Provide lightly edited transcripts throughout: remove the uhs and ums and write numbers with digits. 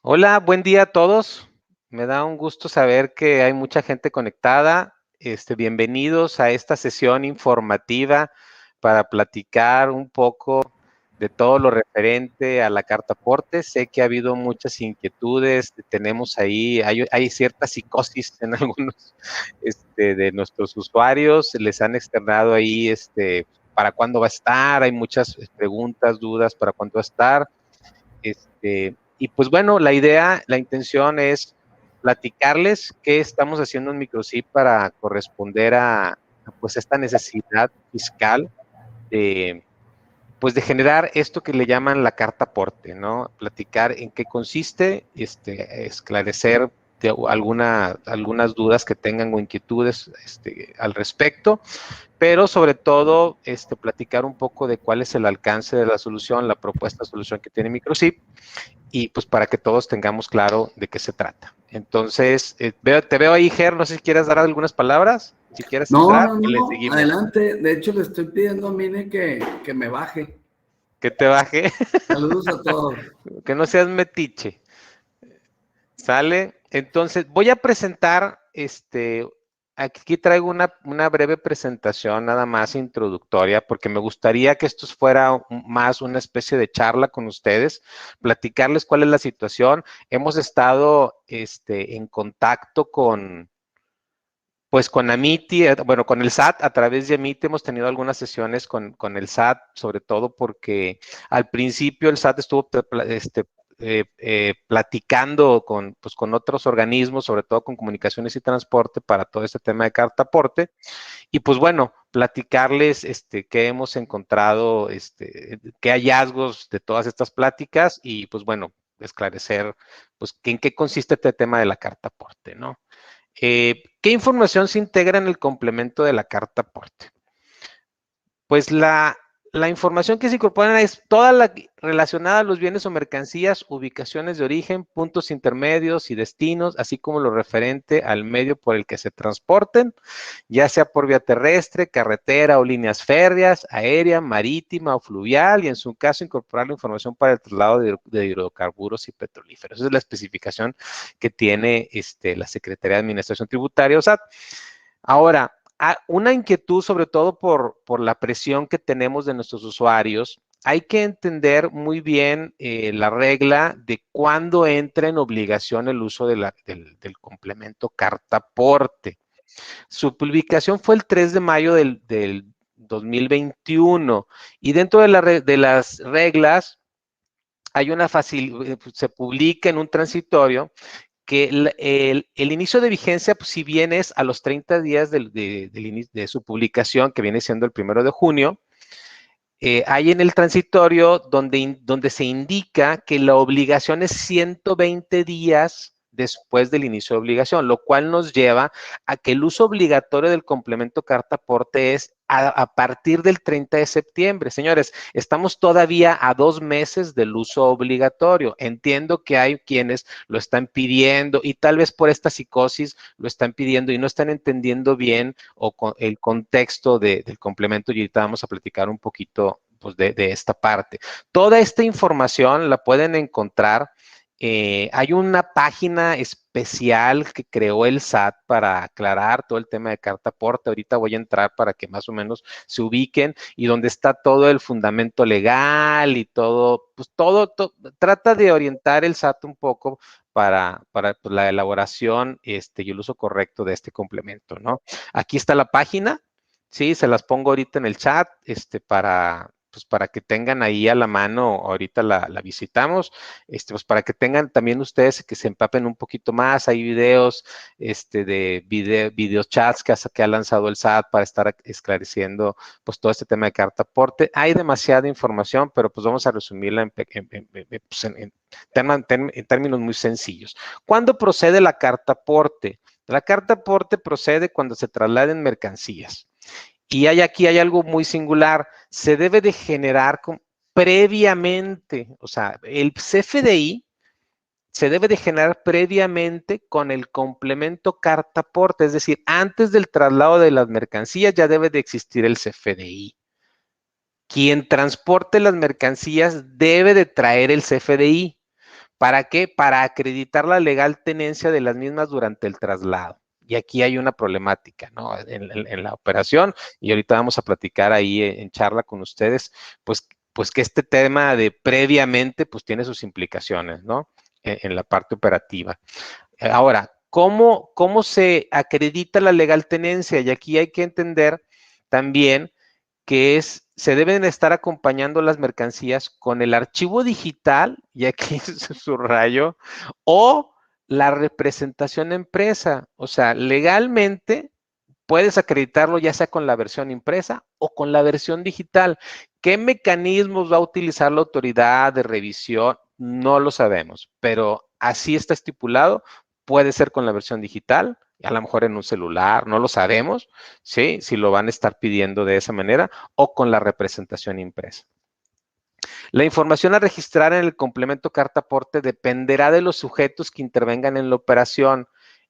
Hola, buen día a todos. Me da un gusto saber que hay mucha gente conectada. Bienvenidos a esta sesión informativa para platicar un poco de todo lo referente a la carta aporte. Sé que ha habido muchas inquietudes, tenemos ahí, hay cierta psicosis en algunos de nuestros usuarios, les han externado ahí para cuándo va a estar, hay muchas preguntas, dudas para cuándo va a estar. Y pues bueno, la intención es platicarles qué estamos haciendo en Microchip para corresponder a pues esta necesidad fiscal de, pues de generar esto que le llaman la carta aporte, ¿no? Platicar en qué consiste, esclarecer algunas dudas que tengan o inquietudes al respecto, pero sobre todo platicar un poco de cuál es el alcance de la solución, la propuesta de solución que tiene Microchip, y pues para que todos tengamos claro de qué se trata. Entonces, te veo ahí, Ger, no sé si quieres dar algunas palabras, si quieres No, entrar no, y le no, seguimos. adelante. De hecho, le estoy pidiendo a Mine que me baje. Que te baje, Saludos a todos. que no seas metiche. ¿Sale? Entonces, voy a presentar, aquí traigo una breve presentación nada más introductoria, porque me gustaría que esto fuera más una especie de charla con ustedes, platicarles cuál es la situación. Hemos estado, en contacto pues con Amity, bueno, con el SAT, a través de Amity hemos tenido algunas sesiones con el SAT, sobre todo porque al principio el SAT estuvo platicando pues, con otros organismos, sobre todo con comunicaciones y transporte, para todo este tema de carta aporte. Y pues bueno, platicarles qué hemos encontrado, qué hallazgos de todas estas pláticas y pues bueno, esclarecer pues en qué consiste este tema de la carta aporte, ¿no? ¿Qué información se integra en el complemento de la carta aporte? Pues la información que se incorpora es toda la relacionada a los bienes o mercancías, ubicaciones de origen, puntos intermedios y destinos, así como lo referente al medio por el que se transporten, ya sea por vía terrestre, carretera o líneas férreas, aérea, marítima o fluvial, y en su caso incorporar la información para el traslado de hidrocarburos y petrolíferos. Esa es la especificación que tiene la Secretaría de Administración Tributaria, o SAT. Ahora, una inquietud sobre todo por la presión que tenemos de nuestros usuarios. Hay que entender muy bien la regla de cuándo entra en obligación el uso del complemento carta aporte. Su publicación fue el 3 de mayo del 2021 y dentro de las reglas hay se publica en un transitorio que el inicio de vigencia, pues, si bien es a los 30 días de su publicación, que viene siendo el 1 de junio, hay en el transitorio donde se indica que la obligación es 120 días después del inicio de obligación, lo cual nos lleva a que el uso obligatorio del complemento carta aporte es a partir del 30 de septiembre. Señores, estamos todavía a 2 meses del uso obligatorio. Entiendo que hay quienes lo están pidiendo y tal vez por esta psicosis lo están pidiendo y no están entendiendo bien el contexto del complemento, y ahorita vamos a platicar un poquito pues, de esta parte. Toda esta información la pueden encontrar. Hay una página especial que creó el SAT para aclarar todo el tema de carta aporte. Ahorita voy a entrar para que más o menos se ubiquen, y donde está todo el fundamento legal y todo, pues trata de orientar el SAT un poco para pues, la elaboración y el uso correcto de este complemento, ¿no? Aquí está la página, sí, se las pongo ahorita en el chat, pues para que tengan ahí a la mano, ahorita la visitamos, pues para que tengan también ustedes que se empapen un poquito más. Hay videos, de videochats que ha lanzado el SAT para estar esclareciendo, pues, todo este tema de carta aporte. Hay demasiada información, pero pues vamos a resumirla en términos muy sencillos. ¿Cuándo procede la carta aporte? La carta aporte procede cuando se trasladen mercancías. Y aquí hay algo muy singular. Se debe de generar previamente, o sea, el CFDI se debe de generar previamente con el complemento carta aporte, es decir, antes del traslado de las mercancías ya debe de existir el CFDI. Quien transporte las mercancías debe de traer el CFDI. ¿Para qué? Para acreditar la legal tenencia de las mismas durante el traslado. Y aquí hay una problemática, ¿no? En la operación, y ahorita vamos a platicar ahí en charla con ustedes, pues que este tema de previamente, pues tiene sus implicaciones, ¿no? En la parte operativa. Ahora, ¿cómo se acredita la legal tenencia? Y aquí hay que entender también que se deben estar acompañando las mercancías con el archivo digital, y aquí subrayo, o la representación impresa. O sea, legalmente puedes acreditarlo ya sea con la versión impresa o con la versión digital. ¿Qué mecanismos va a utilizar la autoridad de revisión? No lo sabemos, pero así está estipulado. Puede ser con la versión digital, a lo mejor en un celular, no lo sabemos, ¿sí? Si lo van a estar pidiendo de esa manera, o con la representación impresa. La información a registrar en el complemento carta aporte dependerá de los sujetos que intervengan en la operación,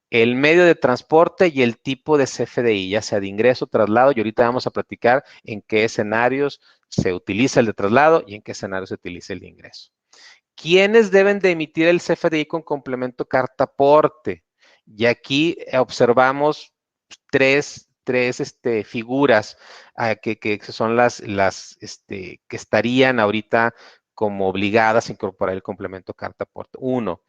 el medio de transporte y el tipo de CFDI, ya sea de ingreso, traslado, y ahorita vamos a platicar en qué escenarios se utiliza el de traslado y en qué escenarios se utiliza el de ingreso. ¿Quiénes deben de emitir el CFDI con complemento carta aporte? Y aquí observamos tres figuras que son las que estarían ahorita como obligadas a incorporar el complemento carta aporte. Uno,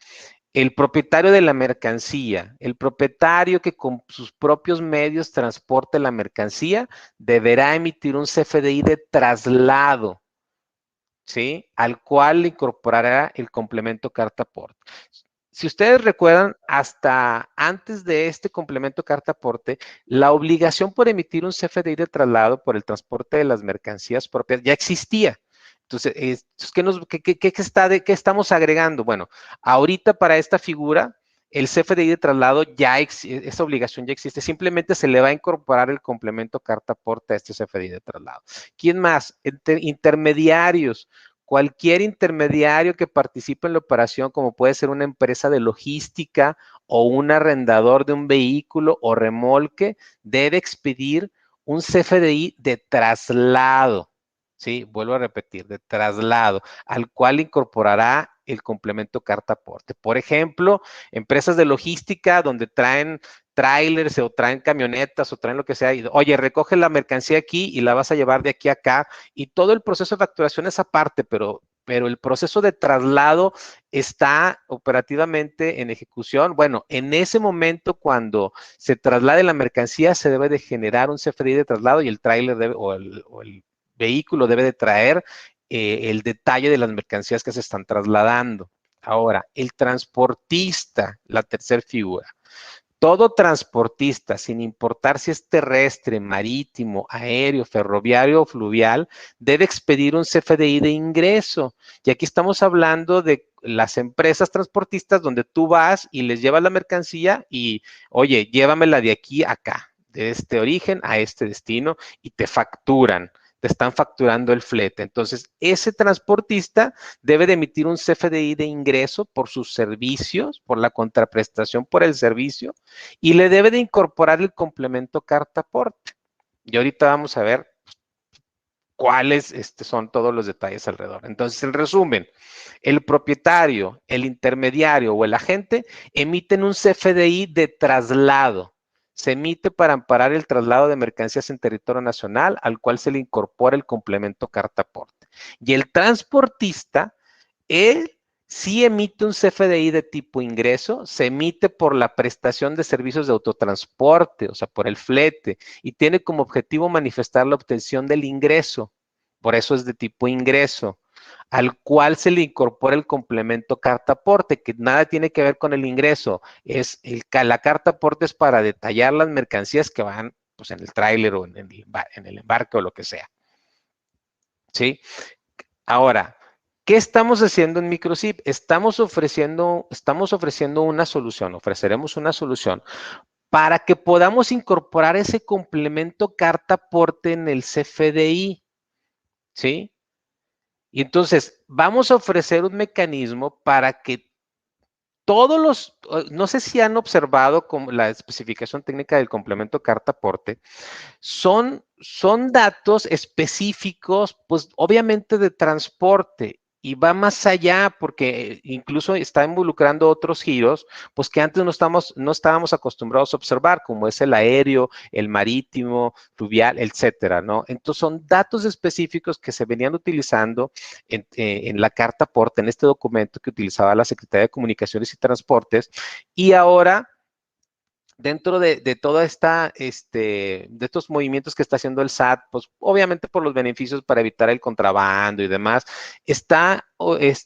el propietario de la mercancía, el propietario que con sus propios medios transporte la mercancía, deberá emitir un CFDI de traslado, ¿sí? Al cual le incorporará el complemento carta aporte. Si ustedes recuerdan, hasta antes de este complemento carta aporte, la obligación por emitir un CFDI de traslado por el transporte de las mercancías propias ya existía. Entonces, ¿qué estamos agregando? Bueno, ahorita para esta figura, el CFDI de traslado esa obligación ya existe. Simplemente se le va a incorporar el complemento carta aporte a este CFDI de traslado. ¿Quién más? Intermediarios. Cualquier intermediario que participe en la operación, como puede ser una empresa de logística o un arrendador de un vehículo o remolque, debe expedir un CFDI de traslado. Sí, vuelvo a repetir, de traslado, al cual incorporará el complemento carta aporte. Por ejemplo, empresas de logística donde traen trailers o traen camionetas o traen lo que sea, y, oye, recoge la mercancía aquí y la vas a llevar de aquí a acá, y todo el proceso de facturación es aparte, pero el proceso de traslado está operativamente en ejecución. Bueno, en ese momento, cuando se traslade la mercancía, se debe de generar un CFDI de traslado y el trailer o el vehículo debe de traer el detalle de las mercancías que se están trasladando. Ahora, el transportista, la tercera figura. Todo transportista, sin importar si es terrestre, marítimo, aéreo, ferroviario o fluvial, debe expedir un CFDI de ingreso. Y aquí estamos hablando de las empresas transportistas donde tú vas y les llevas la mercancía y, oye, llévamela de aquí a acá, de este origen a este destino, y te facturan. Te están facturando el flete. Entonces, ese transportista debe de emitir un CFDI de ingreso por sus servicios, por la contraprestación por el servicio, y le debe de incorporar el complemento carta aporte. Y ahorita vamos a ver cuáles son todos los detalles alrededor. Entonces, en resumen, el propietario, el intermediario o el agente emiten un CFDI de traslado. Se emite para amparar el traslado de mercancías en territorio nacional, al cual se le incorpora el complemento carta aporte. Y el transportista, él sí emite un CFDI de tipo ingreso, se emite por la prestación de servicios de autotransporte, o sea, por el flete, y tiene como objetivo manifestar la obtención del ingreso. Por eso es de tipo ingreso, al cual se le incorpora el complemento carta aporte, que nada tiene que ver con el ingreso. La carta aporte es para detallar las mercancías que van, pues, en el tráiler o en el embarque o lo que sea. ¿Sí? Ahora, ¿qué estamos haciendo en Microsip? Estamos ofreciendo una solución, ofreceremos una solución para que podamos incorporar ese complemento carta aporte en el CFDI, ¿sí? Y entonces vamos a ofrecer un mecanismo para que no sé si han observado como la especificación técnica del complemento carta aporte, son datos específicos, pues obviamente de transporte. y va más allá porque incluso está involucrando otros giros, pues que antes no estábamos acostumbrados a observar, como es el aéreo, el marítimo, fluvial, etcétera, ¿no? Entonces son datos específicos que se venían utilizando en la carta aporte, en este documento que utilizaba la Secretaría de Comunicaciones y Transportes, y ahora dentro de toda de estos movimientos que está haciendo el SAT, pues obviamente por los beneficios para evitar el contrabando y demás, está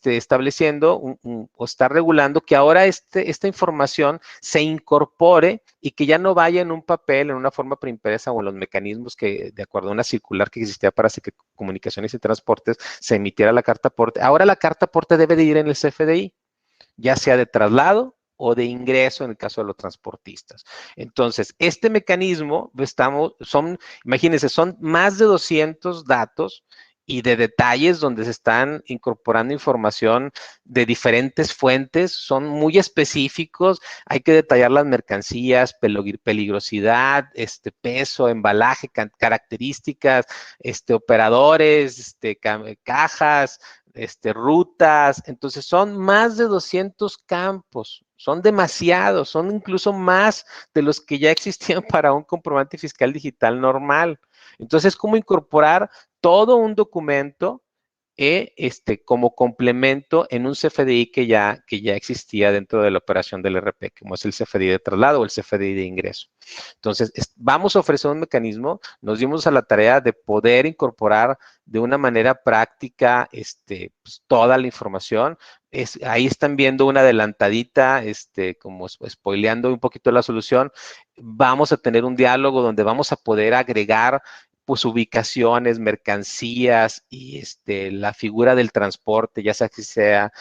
estableciendo o está regulando que ahora esta información se incorpore y que ya no vaya en un papel, en una forma preimpresa o en los mecanismos que, de acuerdo a una circular que existía para comunicaciones y transportes, se emitiera la carta aporte. Ahora la carta aporte debe de ir en el CFDI, ya sea de traslado o de ingreso en el caso de los transportistas. Entonces, este mecanismo, imagínense, son más de 200 datos y de detalles donde se están incorporando información de diferentes fuentes, son muy específicos, hay que detallar las mercancías, peligrosidad, peso, embalaje, características, operadores, cajas, rutas, entonces son más de 200 campos, son demasiados, son incluso más de los que ya existían para un comprobante fiscal digital normal. Entonces, ¿cómo incorporar todo un documento como complemento en un CFDI que ya existía dentro de la operación del RP, como es el CFDI de traslado o el CFDI de ingreso? Entonces, vamos a ofrecer un mecanismo, nos dimos a la tarea de poder incorporar de una manera práctica pues, toda la información. Ahí están viendo una adelantadita, como spoileando un poquito la solución. Vamos a tener un diálogo donde vamos a poder agregar pues ubicaciones, mercancías y la figura del transporte, ya sea que sea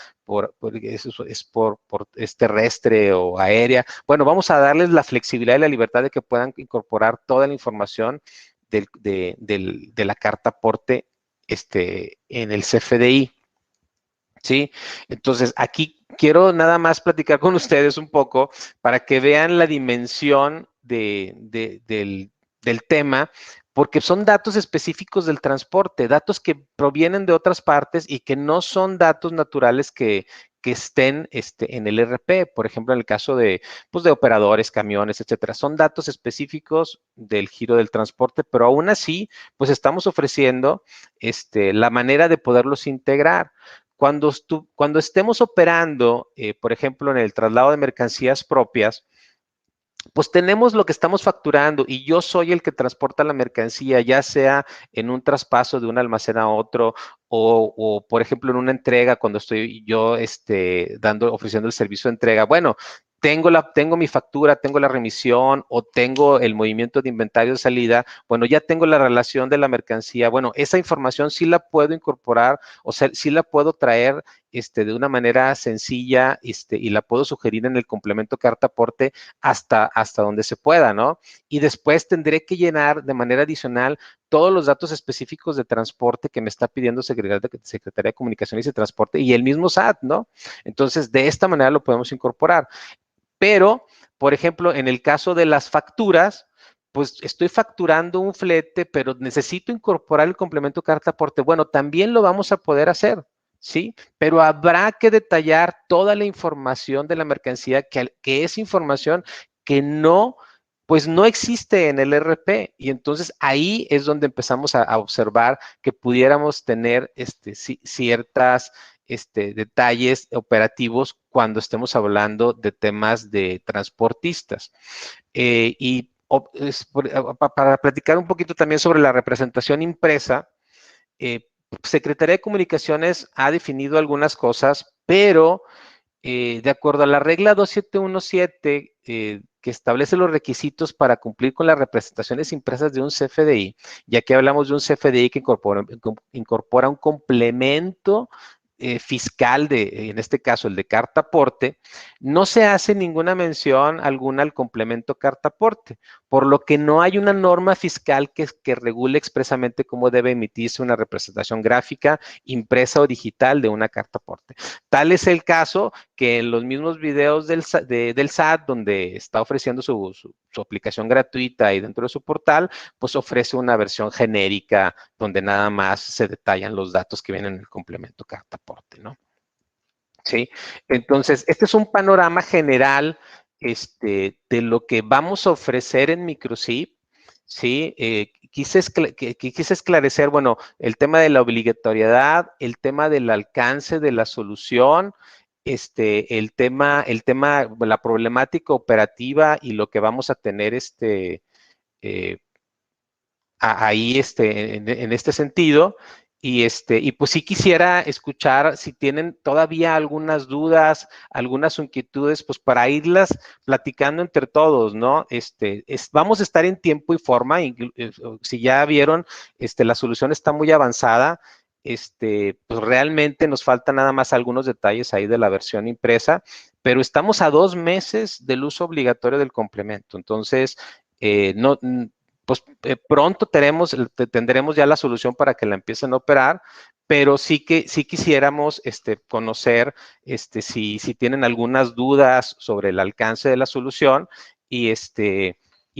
es terrestre o aérea. Bueno, vamos a darles la flexibilidad y la libertad de que puedan incorporar toda la información de la carta aporte en el CFDI. ¿Sí? Entonces, aquí quiero nada más platicar con ustedes un poco para que vean la dimensión del tema, porque son datos específicos del transporte, datos que provienen de otras partes y que no son datos naturales que estén en el RP, por ejemplo, en el caso pues, de operadores, camiones, etcétera. Son datos específicos del giro del transporte, pero aún así, pues estamos ofreciendo la manera de poderlos integrar. Cuando estemos operando, por ejemplo, en el traslado de mercancías propias, pues tenemos lo que estamos facturando y yo soy el que transporta la mercancía, ya sea en un traspaso de un almacén a otro o por ejemplo, en una entrega cuando estoy yo ofreciendo el servicio de entrega. Bueno, tengo mi factura, tengo la remisión o tengo el movimiento de inventario de salida. Bueno, ya tengo la relación de la mercancía. Bueno, esa información sí la puedo incorporar, o sea, sí la puedo traer de una manera sencilla y la puedo sugerir en el complemento carta aporte hasta donde se pueda, ¿no? Y después tendré que llenar de manera adicional todos los datos específicos de transporte que me está pidiendo Secretaría de Comunicaciones y Transporte y el mismo SAT, ¿no? Entonces, de esta manera lo podemos incorporar. Pero, por ejemplo, en el caso de las facturas, pues estoy facturando un flete, pero necesito incorporar el complemento carta aporte. Bueno, también lo vamos a poder hacer, ¿sí? Pero habrá que detallar toda la información de la mercancía, que es información que pues no existe en el RP. Y entonces ahí es donde empezamos a observar que pudiéramos tener ciertas detalles operativos cuando estemos hablando de temas de transportistas. Para platicar un poquito también sobre la representación impresa, Secretaría de Comunicaciones ha definido algunas cosas, pero de acuerdo a la regla 2717, que establece los requisitos para cumplir con las representaciones impresas de un CFDI, ya que hablamos de un CFDI que incorpora un complemento fiscal en este caso el de carta aporte, no se hace ninguna mención alguna al complemento carta aporte, por lo que no hay una norma fiscal que regule expresamente cómo debe emitirse una representación gráfica, impresa o digital de una carta aporte. Tal es el caso que en los mismos videos del SAT, donde está ofreciendo su aplicación gratuita y dentro de su portal, pues ofrece una versión genérica donde nada más se detallan los datos que vienen en el complemento carta aporte, ¿no? ¿Sí? Entonces, este es un panorama general de lo que vamos a ofrecer en Microsip, ¿sí? Quise esclarecer, bueno, el tema de la obligatoriedad, el tema del alcance de la solución, la problemática operativa y lo que vamos a tener eh, ahí en este sentido. Y pues sí quisiera escuchar si tienen todavía algunas dudas, algunas inquietudes, pues para irlas platicando entre todos, ¿no? Vamos a estar en tiempo y forma, si ya vieron, la solución está muy avanzada, pues realmente nos faltan nada más algunos detalles ahí de la versión impresa, pero estamos a 2 meses del uso obligatorio del complemento, entonces, no, pues pronto tendremos ya la solución para que la empiecen a operar, pero sí quisiéramos conocer si tienen algunas dudas sobre el alcance de la solución y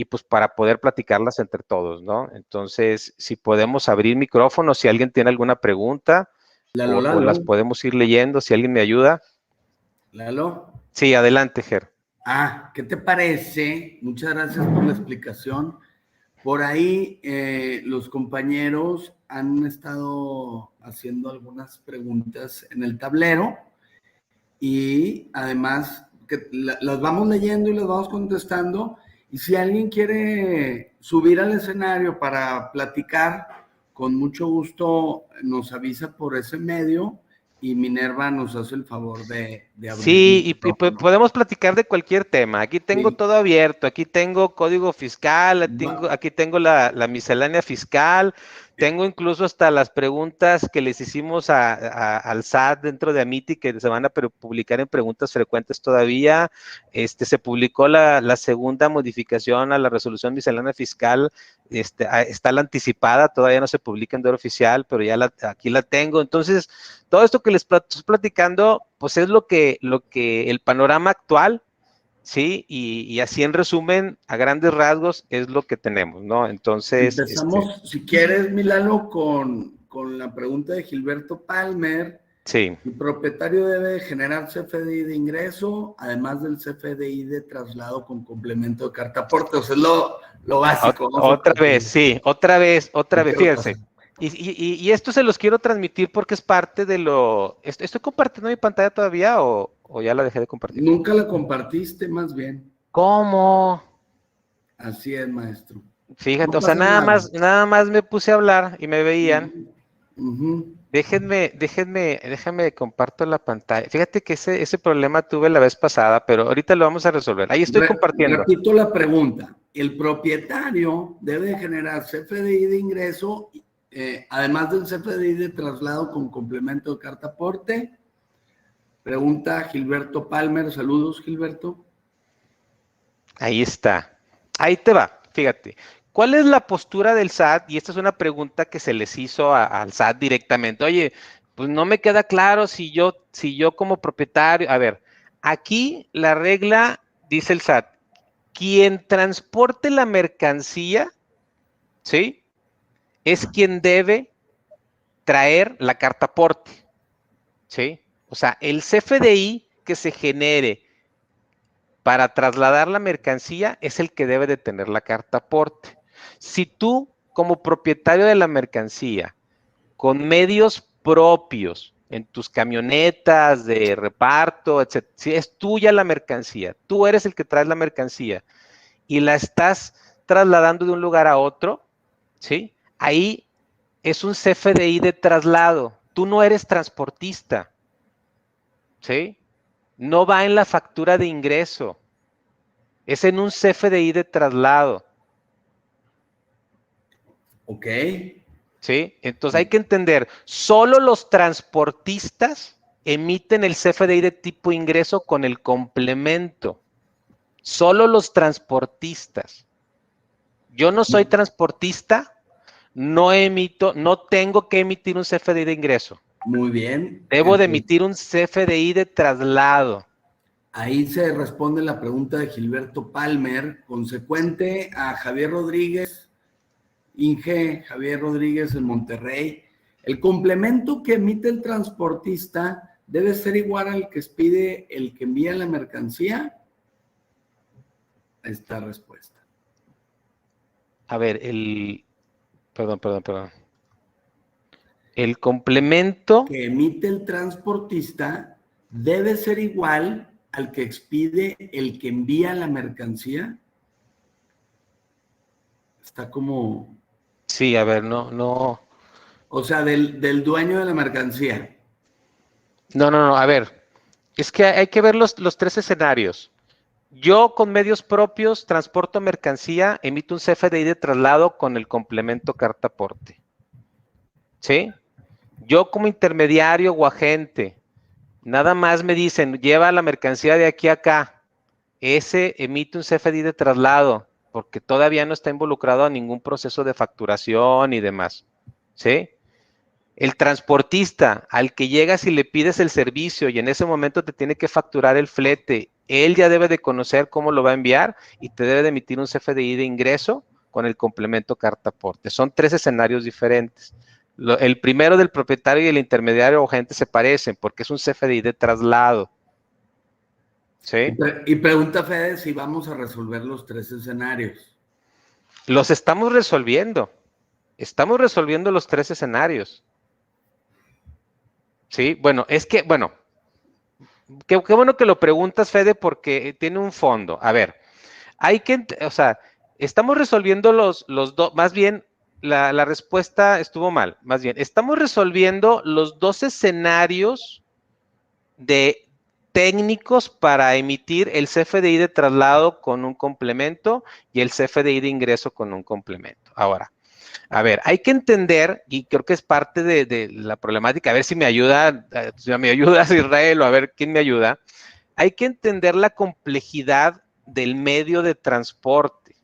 pues para poder platicarlas entre todos, ¿no? Entonces, si podemos abrir micrófono, si alguien tiene alguna pregunta o las podemos ir leyendo, si alguien me ayuda. Lalo. Sí, adelante, Ger. ¿Qué te parece? Muchas gracias por la explicación. Por ahí los compañeros han estado haciendo algunas preguntas en el tablero y además que las vamos leyendo y las vamos contestando. Y si alguien quiere subir al escenario para platicar, con mucho gusto nos avisa por ese medio y Minerva nos hace el favor de abrir. Sí, y podemos platicar de cualquier tema. Aquí tengo todo abierto, aquí tengo código fiscal, aquí tengo la miscelánea fiscal, tengo incluso hasta las preguntas que les hicimos al SAT dentro de Amiti, que se van a publicar en preguntas frecuentes todavía. Se publicó la segunda modificación a la resolución miscelánea fiscal, está la anticipada, todavía no se publica en Diario Oficial, pero ya aquí la tengo. Entonces, todo esto que les estoy platicando, pues es lo que el panorama actual, ¿sí? Y así en resumen, a grandes rasgos, es lo que tenemos, ¿no? Entonces... Empezamos, si quieres, Milano, con la pregunta de Gilberto Palmer. Sí. El propietario debe generar CFDI de ingreso, además del CFDI de traslado con complemento de carta aporte. O sea, es lo básico. Otra vez, fíjense. Y esto se los quiero transmitir porque es parte de lo... ¿Estoy compartiendo mi pantalla todavía o ya la dejé de compartir? Nunca la compartiste, más bien. ¿Cómo? Así es, maestro. Fíjate, o sea, nada más me puse a hablar y me veían. Déjenme comparto la pantalla. Fíjate que ese problema tuve la vez pasada, pero ahorita lo vamos a resolver. Ahí estoy compartiendo. Repito la pregunta. El propietario debe generar CFDI de ingreso, además del CFDI de traslado con complemento de carta aporte. Pregunta Gilberto Palmer. Saludos, Gilberto. Ahí está. Ahí te va, fíjate. ¿Cuál es la postura del SAT? Y esta es una pregunta que se les hizo al SAT directamente. Oye, pues no me queda claro si yo como propietario... A ver, aquí la regla, dice el SAT, quien transporte la mercancía, ¿sí? Es quien debe traer la carta aporte, ¿sí? O sea, el CFDI que se genere para trasladar la mercancía es el que debe de tener la carta aporte. Si tú, como propietario de la mercancía, con medios propios, en tus camionetas de reparto, etc., si es tuya la mercancía, tú eres el que traes la mercancía y la estás trasladando de un lugar a otro, ¿sí? Ahí es un CFDI de traslado. Tú no eres transportista, ¿sí? No va en la factura de ingreso. Es en un CFDI de traslado. Ok. ¿Sí? Entonces hay que entender, solo los transportistas emiten el CFDI de tipo ingreso con el complemento. Solo los transportistas. Yo no soy transportista, no tengo que emitir un CFDI de ingreso. Muy bien. Debo de emitir un CFDI de traslado. Ahí se responde la pregunta de Gilberto Palmer, consecuente a Javier Rodríguez, Inge Javier Rodríguez en Monterrey. El complemento que emite el transportista debe ser igual al que expide el que envía la mercancía. Esta respuesta. A ver, perdón. El complemento Que emite el transportista debe ser igual al que expide el que envía la mercancía. Está como... Sí, a ver, no. O sea, del dueño de la mercancía. No, a ver, es que hay que ver los tres escenarios. Yo con medios propios transporto mercancía, emito un CFDI de traslado con el complemento carta aporte. ¿Sí? Yo como intermediario o agente, nada más me dicen, lleva la mercancía de aquí a acá. Ese emite un CFDI de traslado, porque todavía no está involucrado a ningún proceso de facturación y demás. ¿Sí? El transportista al que llegas y le pides el servicio y en ese momento te tiene que facturar el flete, él ya debe de conocer cómo lo va a enviar y te debe de emitir un CFDI de ingreso con el complemento carta aporte. Son tres escenarios diferentes. El primero del propietario y el intermediario o agente se parecen porque es un CFDI de traslado. ¿Sí? Y pregunta Fede si vamos a resolver los tres escenarios. Los estamos resolviendo. Estamos resolviendo los tres escenarios. Sí, bueno, qué bueno que lo preguntas, Fede, porque tiene un fondo. A ver, o sea, estamos resolviendo los dos, más bien, la respuesta estuvo mal, más bien, estamos resolviendo los dos escenarios de técnicos para emitir el CFDI de traslado con un complemento y el CFDI de ingreso con un complemento. Ahora, a ver, hay que entender, y creo que es parte de la problemática, a ver si me ayuda, Israel, o a ver quién me ayuda. Hay que entender la complejidad del medio de transporte,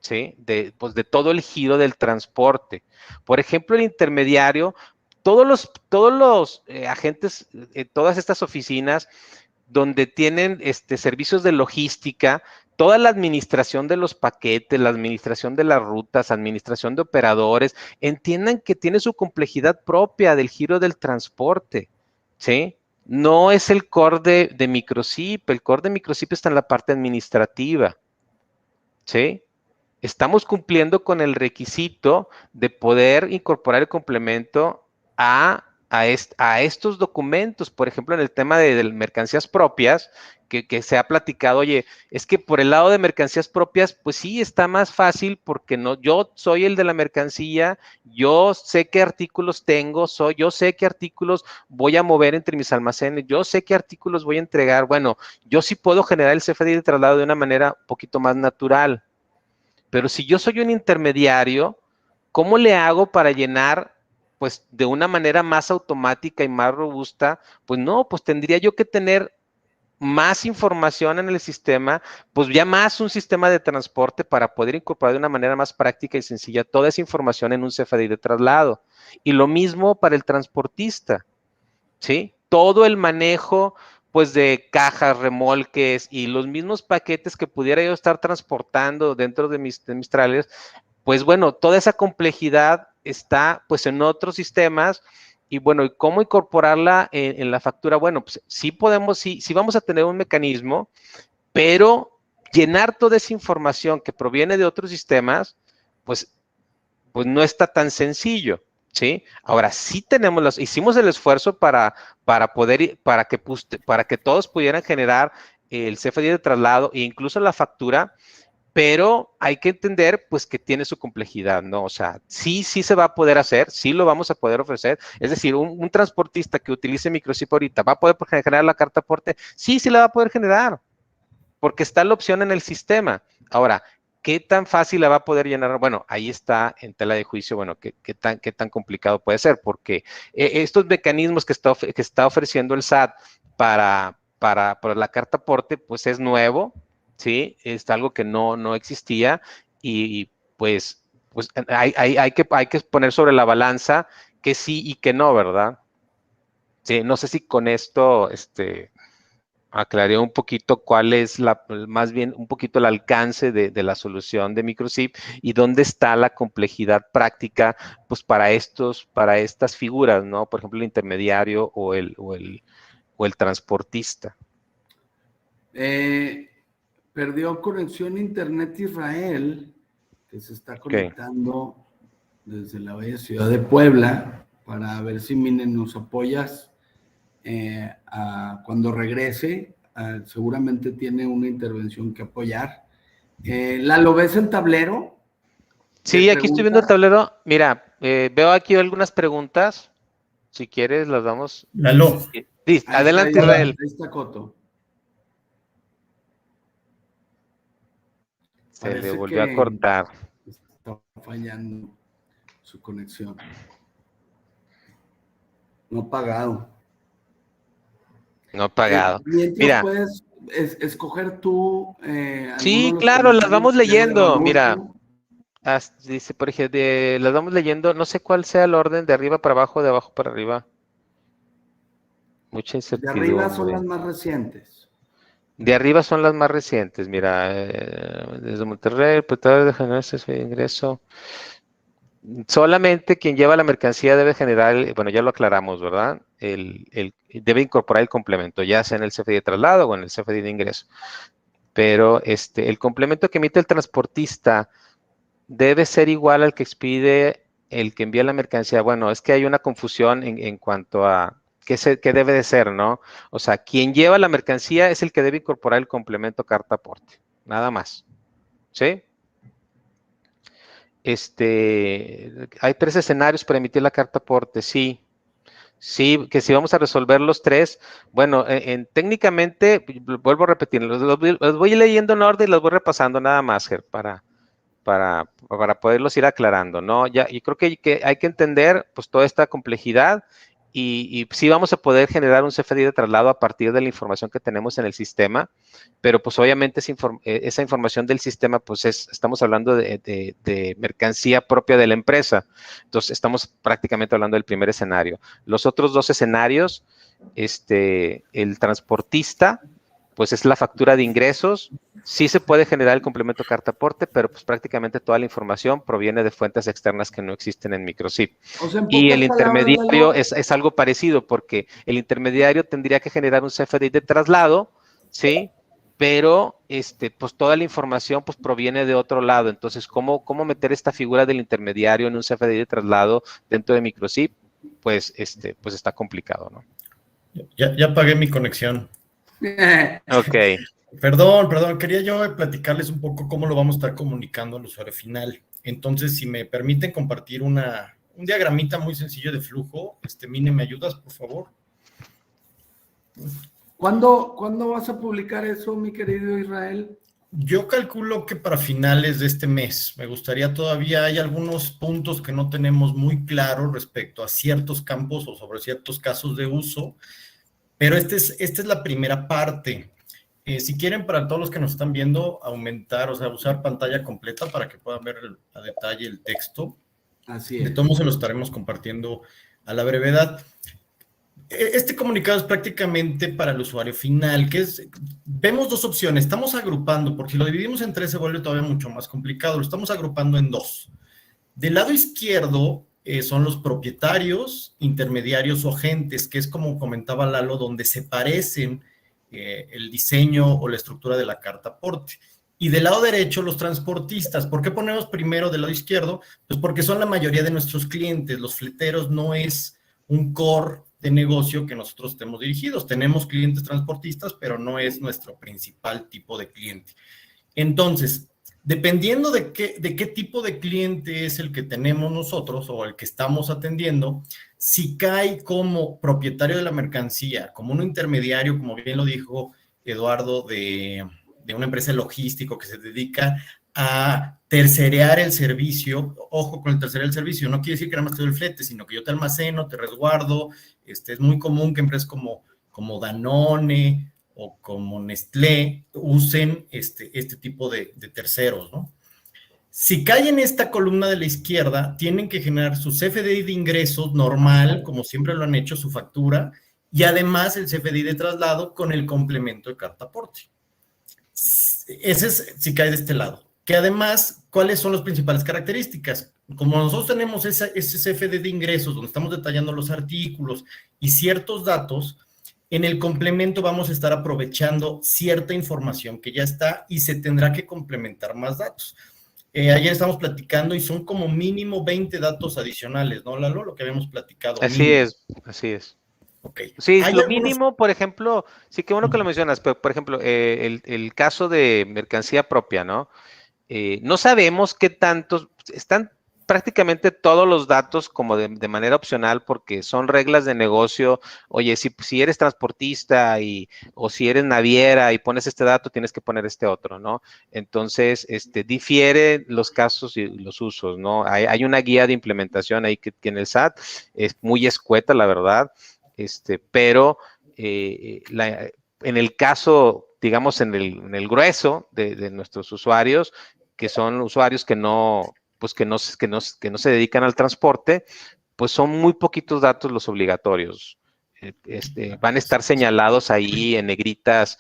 ¿sí? Pues de todo el giro del transporte. Por ejemplo, el intermediario, todos los agentes, todas estas oficinas donde tienen servicios de logística, toda la administración de los paquetes, la administración de las rutas, administración de operadores, entiendan que tiene su complejidad propia del giro del transporte, ¿sí? No es el core de Microsip, el core de Microsip está en la parte administrativa, ¿sí? Estamos cumpliendo con el requisito de poder incorporar el complemento a estos documentos, por ejemplo, en el tema de mercancías propias, que se ha platicado, oye, es que por el lado de mercancías propias, pues sí, está más fácil porque no, yo soy el de la mercancía, yo sé qué artículos tengo, yo sé qué artículos voy a mover entre mis almacenes, yo sé qué artículos voy a entregar, bueno, yo sí puedo generar el CFDI de traslado de una manera un poquito más natural. Pero si yo soy un intermediario, ¿cómo le hago para llenar, pues, de una manera más automática y más robusta? Pues no, pues tendría yo que tener más información en el sistema, pues ya más un sistema de transporte para poder incorporar de una manera más práctica y sencilla toda esa información en un CFDI de traslado. Y lo mismo para el transportista, ¿sí? Todo el manejo, pues, de cajas, remolques y los mismos paquetes que pudiera yo estar transportando dentro de mis trailers, pues bueno, toda esa complejidad está pues en otros sistemas y bueno, ¿y cómo incorporarla en la factura? Bueno, pues sí podemos, sí vamos a tener un mecanismo, pero llenar toda esa información que proviene de otros sistemas, pues no está tan sencillo, ¿sí? Ahora sí hicimos el esfuerzo para poder, para que todos pudieran generar el CFDI de traslado e incluso la factura, pero hay que entender pues que tiene su complejidad, ¿no? O sea, sí se va a poder hacer, sí lo vamos a poder ofrecer, es decir, un transportista que utilice Microsip ahorita, ¿va a poder generar la carta aporte? Sí la va a poder generar, porque está la opción en el sistema. Ahora, ¿qué tan fácil la va a poder llenar? Bueno, ahí está en tela de juicio, bueno, qué tan complicado puede ser, porque estos mecanismos que está ofreciendo el SAT para la carta aporte, pues es nuevo, ¿sí? Es algo que no existía y pues hay que poner sobre la balanza que sí y que no, ¿verdad? Sí, no sé si con esto, aclaré un poquito cuál es más bien un poquito el alcance de la solución de Microsip y dónde está la complejidad práctica, pues para estas figuras, ¿no? Por ejemplo, el intermediario o el transportista. Perdió conexión a internet Israel, que se está conectando desde la bella ciudad de Puebla, para ver si Mine nos apoyas cuando regrese. Seguramente tiene una intervención que apoyar. Lalo, ¿ves el tablero? Sí, aquí estoy viendo el tablero. Mira, veo aquí algunas preguntas. Si quieres, las damos. Lalo. Sí, adelante, Israel. Ahí está Coto. Se le volvió a cortar. Está fallando su conexión. No pagado. No pagado. Mira, puedes escoger tú. Sí, claro, las vamos leyendo. Mira, dice, por ejemplo, las vamos leyendo. No sé cuál sea el orden, de arriba para abajo, de abajo para arriba. Mucha incertidumbre. De arriba son las más recientes. De arriba son las más recientes. Mira, desde Monterrey, el portador de generar ese ingreso. Solamente quien lleva la mercancía debe generar, bueno, ya lo aclaramos, ¿verdad? Debe incorporar el complemento, ya sea en el CFDI de traslado o en el CFDI de ingreso. Pero el complemento que emite el transportista debe ser igual al que expide el que envía la mercancía. Bueno, es que hay una confusión en cuanto a qué debe de ser, ¿no? O sea, quien lleva la mercancía es el que debe incorporar el complemento carta aporte, nada más. ¿Sí? Hay 3 escenarios para emitir la carta aporte, sí. Sí, que si vamos a resolver los 3, bueno, técnicamente, vuelvo a repetir, los voy leyendo en orden y los voy repasando nada más, Ger, para poderlos ir aclarando, ¿no? Yo creo que hay que entender, pues, toda esta complejidad y sí vamos a poder generar un CFDI de traslado a partir de la información que tenemos en el sistema, pero pues obviamente esa información del sistema, pues estamos hablando de mercancía propia de la empresa. Entonces, estamos prácticamente hablando del primer escenario. Los otros 2 escenarios, el transportista, pues es la factura de ingresos. Sí se puede generar el complemento carta aporte, pero pues prácticamente toda la información proviene de fuentes externas que no existen en Microsip. O sea, y el intermediario es algo parecido, porque el intermediario tendría que generar un CFDI de traslado, ¿sí? Pero pues toda la información pues proviene de otro lado. Entonces, ¿cómo meter esta figura del intermediario en un CFDI de traslado dentro de Microsip? Pues está complicado, ¿no? Ya pagué mi conexión. Ok. Perdón, quería yo platicarles un poco cómo lo vamos a estar comunicando al usuario final. Entonces, si me permiten compartir un diagramita muy sencillo de flujo, Mine, ¿me ayudas, por favor? ¿Cuándo vas a publicar eso, mi querido Israel? Yo calculo que para finales de este mes. Me gustaría todavía, hay algunos puntos que no tenemos muy claros respecto a ciertos campos o sobre ciertos casos de uso, pero esta es la primera parte. Si quieren, para todos los que nos están viendo, aumentar, o sea, usar pantalla completa para que puedan ver a detalle el texto. Así es. De todos modos, se lo estaremos compartiendo a la brevedad. Este comunicado es prácticamente para el usuario final, vemos 2 opciones, estamos agrupando, porque si lo dividimos en 3 se vuelve todavía mucho más complicado, lo estamos agrupando en 2. Del lado izquierdo son los propietarios, intermediarios o agentes, que es como comentaba Lalo, donde se parecen el diseño o la estructura de la carta aporte. Y del lado derecho, los transportistas. ¿Por qué ponemos primero del lado izquierdo? Pues porque son la mayoría de nuestros clientes. Los fleteros no es un core de negocio que nosotros estemos dirigidos. Tenemos clientes transportistas, pero no es nuestro principal tipo de cliente. Entonces, dependiendo de qué tipo de cliente es el que tenemos nosotros o el que estamos atendiendo, si cae como propietario de la mercancía, como un intermediario, como bien lo dijo Eduardo, de una empresa logística que se dedica a tercerear el servicio. Ojo con el tercerear el servicio, no quiere decir que nada más te doy el flete, sino que yo te almaceno, te resguardo. Es muy común que empresas como Danone o como Nestlé usen este tipo de terceros, ¿no? Si cae en esta columna de la izquierda, tienen que generar su CFDI de ingresos normal, como siempre lo han hecho, su factura, y además el CFDI de traslado con el complemento de carta aporte. Ese es si cae de este lado. Que además, ¿cuáles son las principales características? Como nosotros tenemos ese CFDI de ingresos, donde estamos detallando los artículos y ciertos datos, en el complemento vamos a estar aprovechando cierta información que ya está y se tendrá que complementar más datos. Ayer estamos platicando y son como mínimo 20 datos adicionales, ¿no, Lalo? Lo que habíamos platicado. Así mínimo. así es. Okay. Sí, Hay lo algunos... mínimo, por ejemplo, sí que bueno que lo mencionas, pero por ejemplo, el caso de mercancía propia, ¿no? No sabemos qué tantos, están prácticamente todos los datos como de manera opcional porque son reglas de negocio. Oye, si eres transportista o si eres naviera y pones este dato, tienes que poner este otro, ¿no? Entonces, difiere los casos y los usos, ¿no? Hay una guía de implementación ahí que tiene el SAT, es muy escueta, la verdad, pero en el caso, digamos, en el grueso de nuestros usuarios, que son usuarios que no se dedican al transporte, pues son muy poquitos datos los obligatorios. Van a estar señalados ahí en negritas,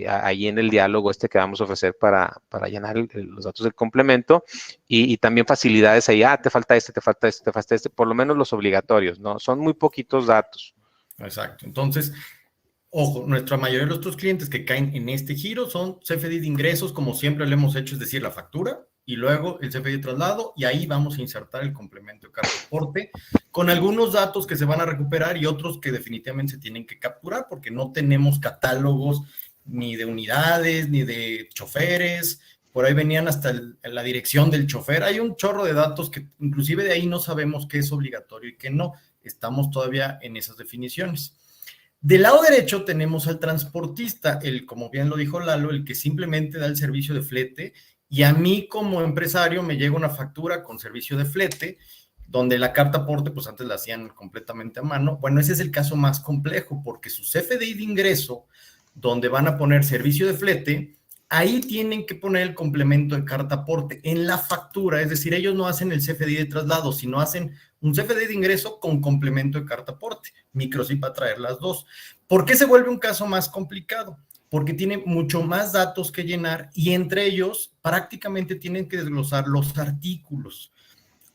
ahí en el diálogo que vamos a ofrecer para llenar los datos del complemento y también facilidades ahí, te falta te falta te falta por lo menos los obligatorios, ¿no? Son muy poquitos datos. Exacto. Entonces, ojo, nuestra mayoría de nuestros clientes que caen en este giro son CFDI de ingresos, como siempre lo hemos hecho, es decir, la factura, y luego el CFDI de traslado, y ahí vamos a insertar el complemento de carta aporte, con algunos datos que se van a recuperar y otros que definitivamente se tienen que capturar, porque no tenemos catálogos ni de unidades, ni de choferes, por ahí venían hasta la dirección del chofer, hay un chorro de datos que inclusive de ahí no sabemos qué es obligatorio y qué no, estamos todavía en esas definiciones. Del lado derecho tenemos al transportista, como bien lo dijo Lalo, el que simplemente da el servicio de flete, y a mí como empresario me llega una factura con servicio de flete, donde la carta aporte, pues antes la hacían completamente a mano. Bueno, ese es el caso más complejo, porque su CFDI de ingreso, donde van a poner servicio de flete, ahí tienen que poner el complemento de carta aporte en la factura, es decir, ellos no hacen el CFDI de traslado, sino hacen un CFDI de ingreso con complemento de carta aporte. Microsi va a traer las dos. ¿Por qué se vuelve un caso más complicado? Porque tiene mucho más datos que llenar y entre ellos prácticamente tienen que desglosar los artículos,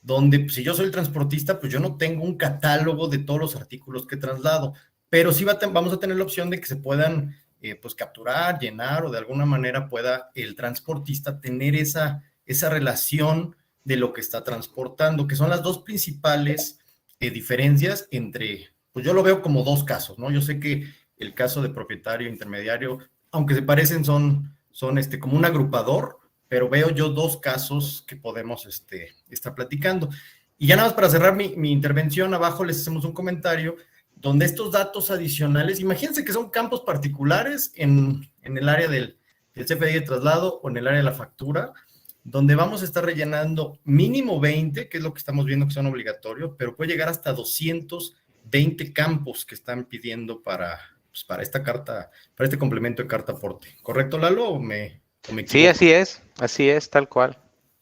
donde si yo soy el transportista, pues yo no tengo un catálogo de todos los artículos que traslado, pero sí vamos a tener la opción de que se puedan pues capturar, llenar o de alguna manera pueda el transportista tener esa relación de lo que está transportando, que son las dos principales diferencias entre, pues yo lo veo como dos casos, ¿no? Yo sé que el caso de propietario, intermediario, aunque se parecen, son como un agrupador, pero veo yo dos casos que podemos estar platicando. Y ya nada más para cerrar mi intervención, abajo les hacemos un comentario donde estos datos adicionales, imagínense que son campos particulares en el área del CFDI de traslado o en el área de la factura, donde vamos a estar rellenando mínimo 20, que es lo que estamos viendo que son obligatorios, pero puede llegar hasta 220 campos que están pidiendo para esta carta, para este complemento de carta aporte. ¿Correcto, Lalo, o me equivoco? Sí, así es, tal cual.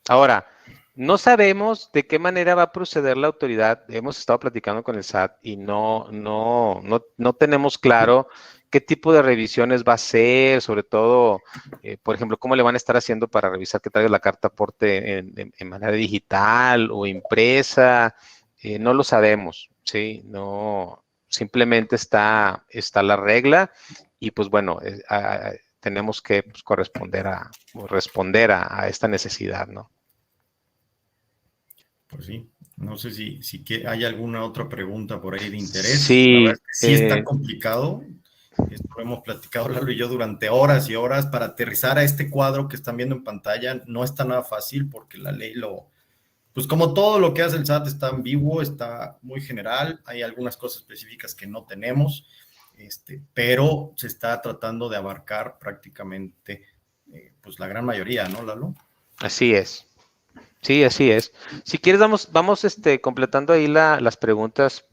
Ahora, no sabemos de qué manera va a proceder la autoridad. Hemos estado platicando con el SAT y no tenemos claro qué tipo de revisiones va a hacer, sobre todo, por ejemplo, cómo le van a estar haciendo para revisar que traiga la carta aporte en manera digital o impresa. No lo sabemos, ¿sí? No, simplemente está la regla y pues bueno, tenemos que pues, responder a esta necesidad, ¿no? Pues sí, no sé si hay alguna otra pregunta por ahí de interés. Sí, la verdad es que sí está complicado. Esto lo hemos platicado Lalo y yo durante horas y horas para aterrizar a este cuadro que están viendo en pantalla. No está nada fácil porque la ley pues como todo lo que hace el SAT está ambiguo, está muy general. Hay algunas cosas específicas que no tenemos, pero se está tratando de abarcar prácticamente pues la gran mayoría, ¿no, Lalo? Así es. Sí, así es. Si quieres, vamos completando ahí las preguntas.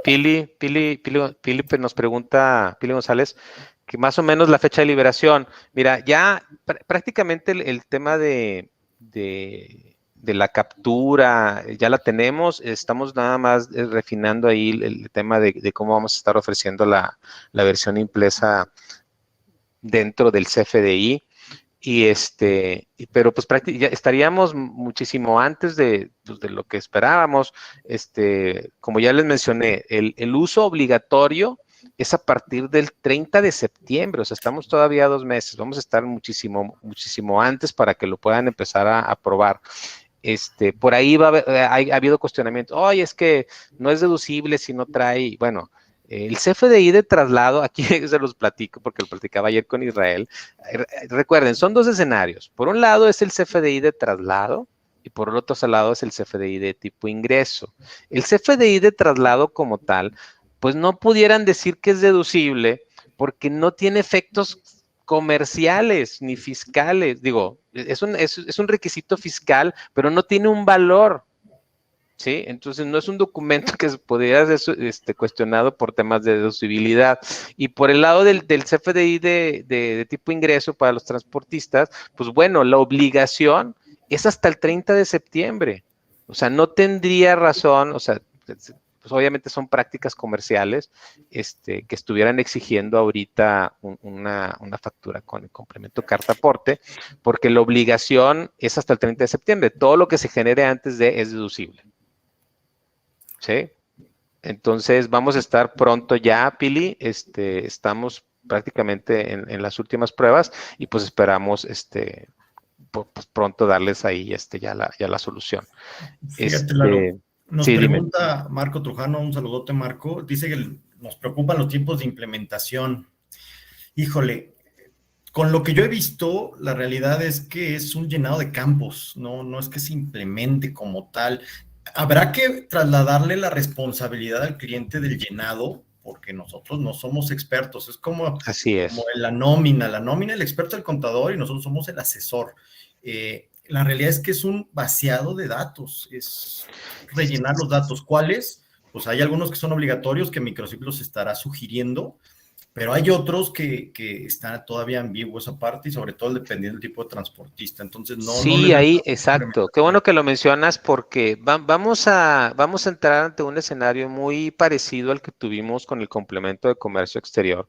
Pili nos pregunta, Pili González, que más o menos la fecha de liberación. Mira, ya prácticamente el tema de de la captura, ya la tenemos, estamos nada más refinando ahí el tema de cómo vamos a estar ofreciendo la versión impresa dentro del CFDI. Pero pues ya estaríamos muchísimo antes pues, de lo que esperábamos. Como ya les mencioné, el uso obligatorio es a partir del 30 de septiembre, o sea, estamos todavía 2 meses, vamos a estar muchísimo, muchísimo antes para que lo puedan empezar a probar. Por ahí ha habido cuestionamientos, oye, es que no es deducible si no trae, bueno, el CFDI de traslado, aquí se los platico porque lo platicaba ayer con Israel. Recuerden, son 2 escenarios. Por un lado es el CFDI de traslado y por el otro lado es el CFDI de tipo ingreso. El CFDI de traslado como tal, pues no pudieran decir que es deducible porque no tiene efectos comerciales ni fiscales. Digo, es un requisito fiscal, pero no tiene un valor. ¿Sí? Entonces no es un documento que pudiera ser cuestionado por temas de deducibilidad. Y por el lado del CFDI de tipo ingreso para los transportistas, pues bueno, la obligación es hasta el 30 de septiembre. O sea, no tendría razón, o sea, pues obviamente son prácticas comerciales que estuvieran exigiendo ahorita una factura con el complemento carta aporte, porque la obligación es hasta el 30 de septiembre. Todo lo que se genere antes es deducible. ¿Sí? Entonces vamos a estar pronto ya, Pili, estamos prácticamente en las últimas pruebas y pues esperamos pues pronto darles ahí ya la solución. Fíjate, Lalo, nos sí, pregunta Marco Trujano, un saludote Marco, dice que nos preocupan los tiempos de implementación. Híjole, con lo que yo he visto, la realidad es que es un llenado de campos, no es que se implemente como tal. Habrá que trasladarle la responsabilidad al cliente del llenado, porque nosotros no somos expertos. Es como, así es. Como la nómina, el experto es el contador y nosotros somos el asesor. La realidad es que es un vaciado de datos, es rellenar los datos. ¿Cuáles? Pues hay algunos que son obligatorios que Microchip los estará sugiriendo, pero hay otros que están todavía ambiguos esa parte y sobre todo dependiendo del tipo de transportista. Entonces, sí, ahí, exacto. Qué bueno que lo mencionas porque vamos a entrar ante un escenario muy parecido al que tuvimos con el complemento de comercio exterior,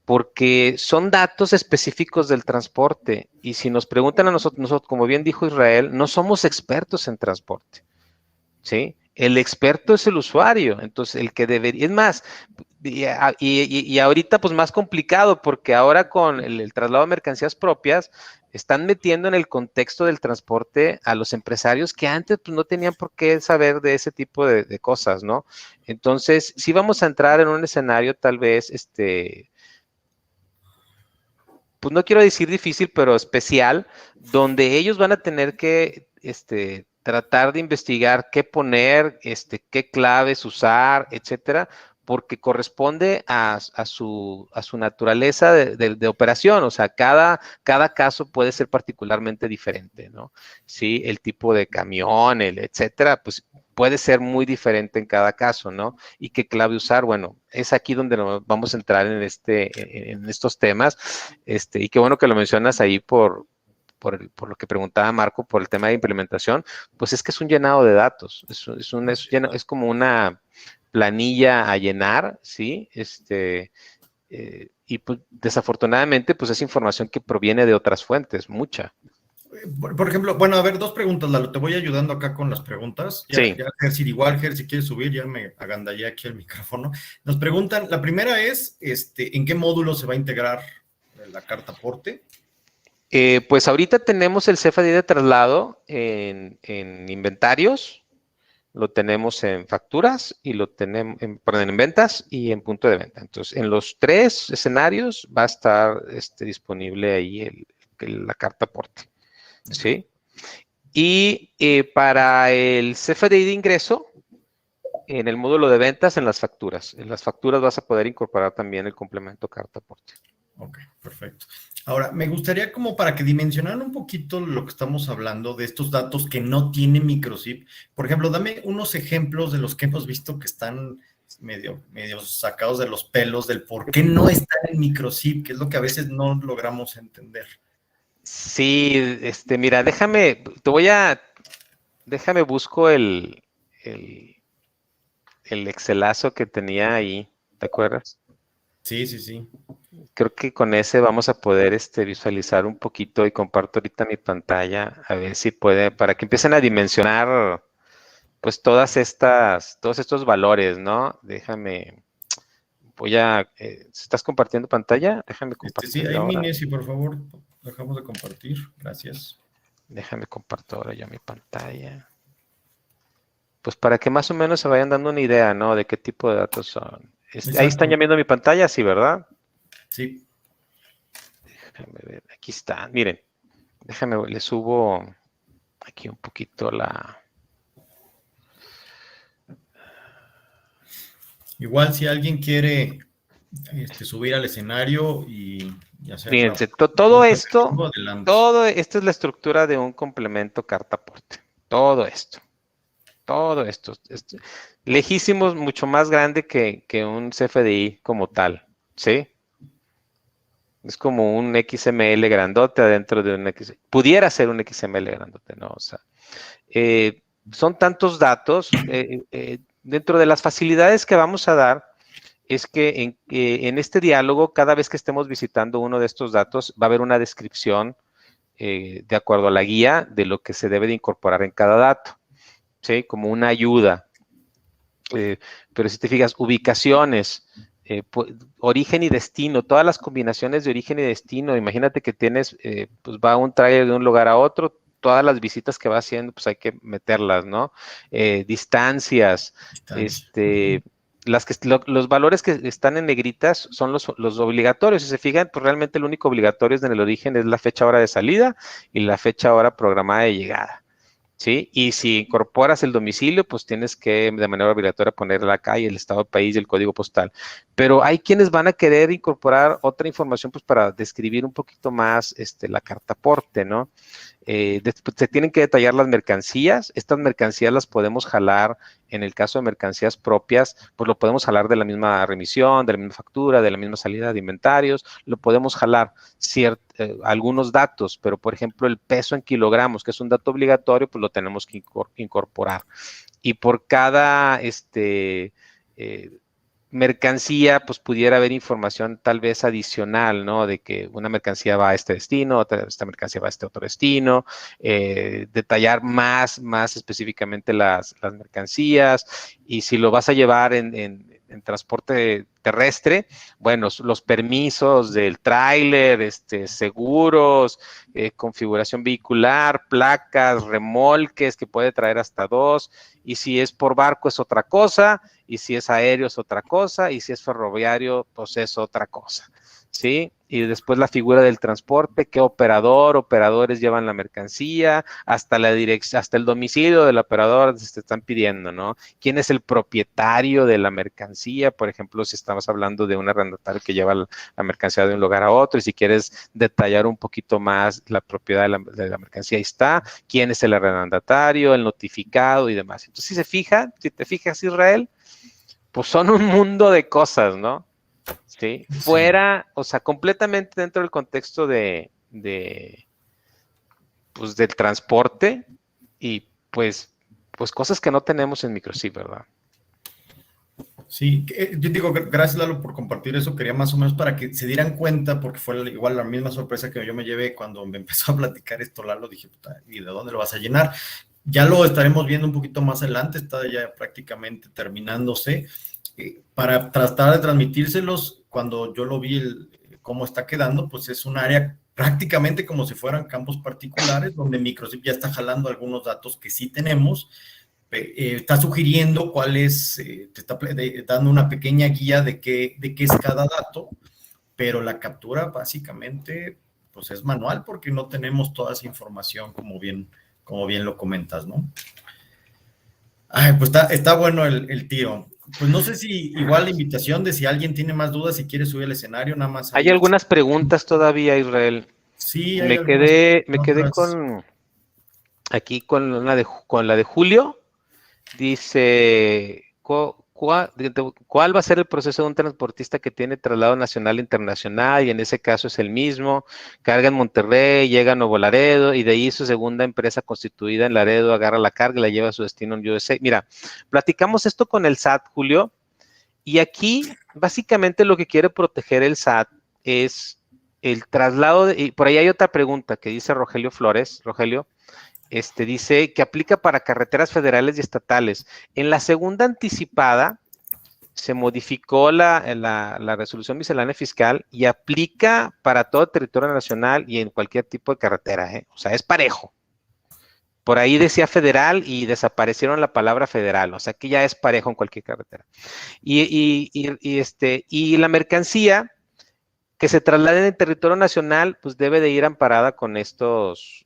porque son datos específicos del transporte y si nos preguntan a nosotros, como bien dijo Israel, no somos expertos en transporte, ¿sí? El experto es el usuario, entonces el que debería, es más, y ahorita pues más complicado porque ahora con el traslado de mercancías propias están metiendo en el contexto del transporte a los empresarios que antes pues, no tenían por qué saber de ese tipo de cosas, ¿no? Entonces, sí vamos a entrar en un escenario tal vez, pues no quiero decir difícil, pero especial, donde ellos van a tener que, tratar de investigar qué poner, qué claves usar, etcétera, porque corresponde a su naturaleza de operación, o sea, cada caso puede ser particularmente diferente, ¿no? Sí, el tipo de camión, etcétera, pues puede ser muy diferente en cada caso, ¿no? Y qué clave usar, bueno, es aquí donde nos vamos a entrar en estos temas, y qué bueno que lo mencionas ahí por lo que preguntaba Marco, por el tema de implementación, pues es que es un llenado de datos, es como una planilla a llenar, ¿sí? Y pues, desafortunadamente, pues es información que proviene de otras fuentes, mucha. Por ejemplo, bueno, a ver, 2 preguntas, Lalo, te voy ayudando acá con las preguntas. Sí. Ger, si quieres subir, ya me agandallé aquí el micrófono. Nos preguntan, la primera es, ¿en qué módulo se va a integrar la carta aporte? Pues ahorita tenemos el CFDI de traslado en inventarios, lo tenemos en facturas y lo tenemos en ventas y en punto de venta. Entonces, en los 3 escenarios va a estar disponible ahí la carta aporte. ¿Sí? Y para el CFDI de ingreso, en el módulo de ventas, en las facturas. En las facturas vas a poder incorporar también el complemento carta aporte. Ok, perfecto. Ahora, me gustaría como para que dimensionaran un poquito lo que estamos hablando de estos datos que no tiene Microchip. Por ejemplo, dame unos ejemplos de los que hemos visto que están medio sacados de los pelos del por qué no están en Microchip, que es lo que a veces no logramos entender. Sí, mira, déjame, te voy a déjame busco el Excelazo que tenía ahí, ¿te acuerdas? Sí, sí, sí. Creo que con ese vamos a poder visualizar un poquito y comparto ahorita mi pantalla a ver si puede, para que empiecen a dimensionar pues todos estos valores, ¿no? Déjame, ¿estás compartiendo pantalla? Déjame Sí, compartir yo ahí ahora. Mini, si por favor, dejamos de compartir. Gracias. Déjame compartir ahora yo mi pantalla. Pues para que más o menos se vayan dando una idea, ¿no? De qué tipo de datos son. Ahí están Exacto. ya viendo mi pantalla, sí, ¿verdad? Sí. Déjame ver, aquí está. Miren, le subo aquí un poquito la... Igual si alguien quiere subir al escenario y hacer la Fíjense, todo pregunta, esto, adelante. esta es la estructura de un complemento carta-aporte. Todo esto. Lejísimos, mucho más grande que un CFDI como tal, ¿sí? Es como un XML grandote adentro de un XML. Pudiera ser un XML grandote, ¿no? O sea, son tantos datos. Dentro de las facilidades que vamos a dar es que en este diálogo, cada vez que estemos visitando uno de estos datos, va a haber una descripción de acuerdo a la guía de lo que se debe de incorporar en cada dato, ¿sí? Como una ayuda. Pero si te fijas, ubicaciones, origen y destino, todas las combinaciones de origen y destino, imagínate que tienes, pues va un trailer de un lugar a otro, todas las visitas que va haciendo, pues hay que meterlas, ¿no? Distancias, Distancia. los valores que están en negritas son los obligatorios. Si se fijan, pues realmente el único obligatorio en el origen es la fecha hora de salida y la fecha hora programada de llegada. ¿Sí? Y si incorporas el domicilio, pues tienes que de manera obligatoria poner la calle, el estado del país y el código postal. Pero hay quienes van a querer incorporar otra información, pues para describir un poquito más la carta aporte, ¿no? Se tienen que detallar las mercancías. Estas mercancías las podemos jalar, en el caso de mercancías propias, pues lo podemos jalar de la misma remisión, de la misma factura, de la misma salida de inventarios, lo podemos jalar algunos datos, pero por ejemplo el peso en kilogramos, que es un dato obligatorio, pues lo tenemos que incorporar. Y por cada mercancía, pues pudiera haber información tal vez adicional, ¿no? De que una mercancía va a este destino, esta mercancía va a este otro destino, detallar más específicamente las mercancías, y si lo vas a llevar en transporte terrestre, bueno, los permisos del tráiler, seguros, configuración vehicular, placas, remolques, que puede traer hasta 2, y si es por barco es otra cosa, y si es aéreo es otra cosa, y si es ferroviario, pues es otra cosa, ¿sí? Y después la figura del transporte, qué operadores llevan la mercancía, hasta la dirección, hasta el domicilio del operador se te están pidiendo, ¿no? ¿Quién es el propietario de la mercancía? Por ejemplo, si estamos hablando de un arrendatario que lleva la mercancía de un lugar a otro, y si quieres detallar un poquito más la propiedad de la mercancía, ahí está. ¿Quién es el arrendatario, el notificado y demás? Entonces, si te fijas, Israel, pues son un mundo de cosas, ¿no? Sí, Sí. fuera, o sea, completamente dentro del contexto pues, del transporte, y pues cosas que no tenemos en Microchip, ¿verdad? Sí, yo digo, gracias Lalo por compartir eso, quería más o menos para que se dieran cuenta, porque fue igual la misma sorpresa que yo me llevé cuando me empezó a platicar esto, Lalo, dije, puta, ¿y de dónde lo vas a llenar? Ya lo estaremos viendo un poquito más adelante, está ya prácticamente terminándose, para tratar de transmitírselos, cuando yo lo vi, cómo está quedando, pues es un área prácticamente como si fueran campos particulares, donde Microchip ya está jalando algunos datos que sí tenemos, está sugiriendo cuál es, te está dando una pequeña guía de qué es cada dato, pero la captura básicamente pues es manual porque no tenemos toda esa información como bien lo comentas, ¿no? Ay, pues está bueno el tiro. Pues no sé si igual la invitación de si alguien tiene más dudas, si quiere subir al escenario, nada más Hay ahí. algunas preguntas todavía, Israel. Sí, hay Me algunas quedé otras. aquí con la de Julio. Dice, ¿cuál va a ser el proceso de un transportista que tiene traslado nacional e internacional? Y en ese caso es el mismo, carga en Monterrey, llega a Nuevo Laredo y de ahí su segunda empresa constituida en Laredo agarra la carga y la lleva a su destino en USA. Mira, platicamos esto con el SAT, Julio, y aquí básicamente lo que quiere proteger el SAT es el traslado, y por ahí hay otra pregunta que dice Rogelio Flores, Rogelio, dice que aplica para carreteras federales y estatales. En la segunda anticipada se modificó la resolución miscelánea fiscal y aplica para todo el territorio nacional y en cualquier tipo de carretera, ¿eh? O sea, es parejo. Por ahí decía federal y desaparecieron la palabra federal, o sea que ya es parejo en cualquier carretera. Y la mercancía que se traslade en el territorio nacional, pues debe de ir amparada con estos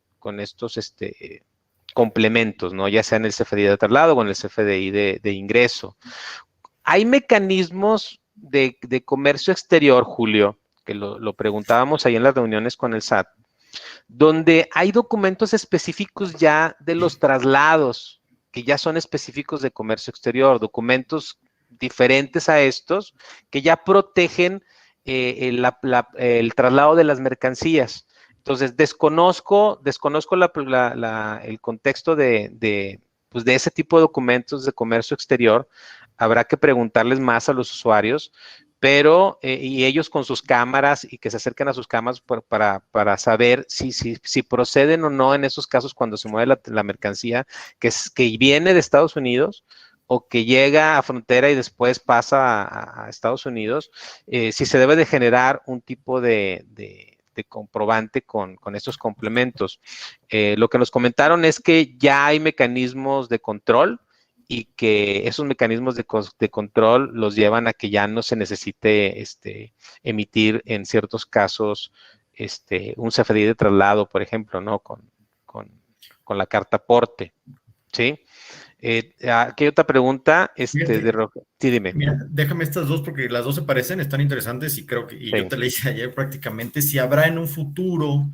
complementos, ¿no? Ya sea en el CFDI de traslado o en el CFDI de ingreso. Hay mecanismos de comercio exterior, Julio, que lo preguntábamos ahí en las reuniones con el SAT, donde hay documentos específicos ya de los traslados, que ya son específicos de comercio exterior, documentos diferentes a estos, que ya protegen el traslado de las mercancías. Entonces, desconozco el contexto pues de ese tipo de documentos de comercio exterior. Habrá que preguntarles más a los usuarios, pero, y ellos con sus cámaras y que se acerquen a sus cámaras para saber si proceden o no en esos casos cuando se mueve la mercancía que viene de Estados Unidos o que llega a frontera y después pasa a Estados Unidos, si se debe de generar un tipo de comprobante con estos complementos. Lo que nos comentaron es que ya hay mecanismos de control y que esos mecanismos de control los llevan a que ya no se necesite emitir en ciertos casos un CFDI de traslado, por ejemplo, ¿no? Con la carta aporte, ¿sí? Aquí hay otra pregunta, sí, dime. Mira, déjame estas dos porque las dos se parecen, están interesantes y creo que, y sí, yo te le hice ayer prácticamente, si habrá en un futuro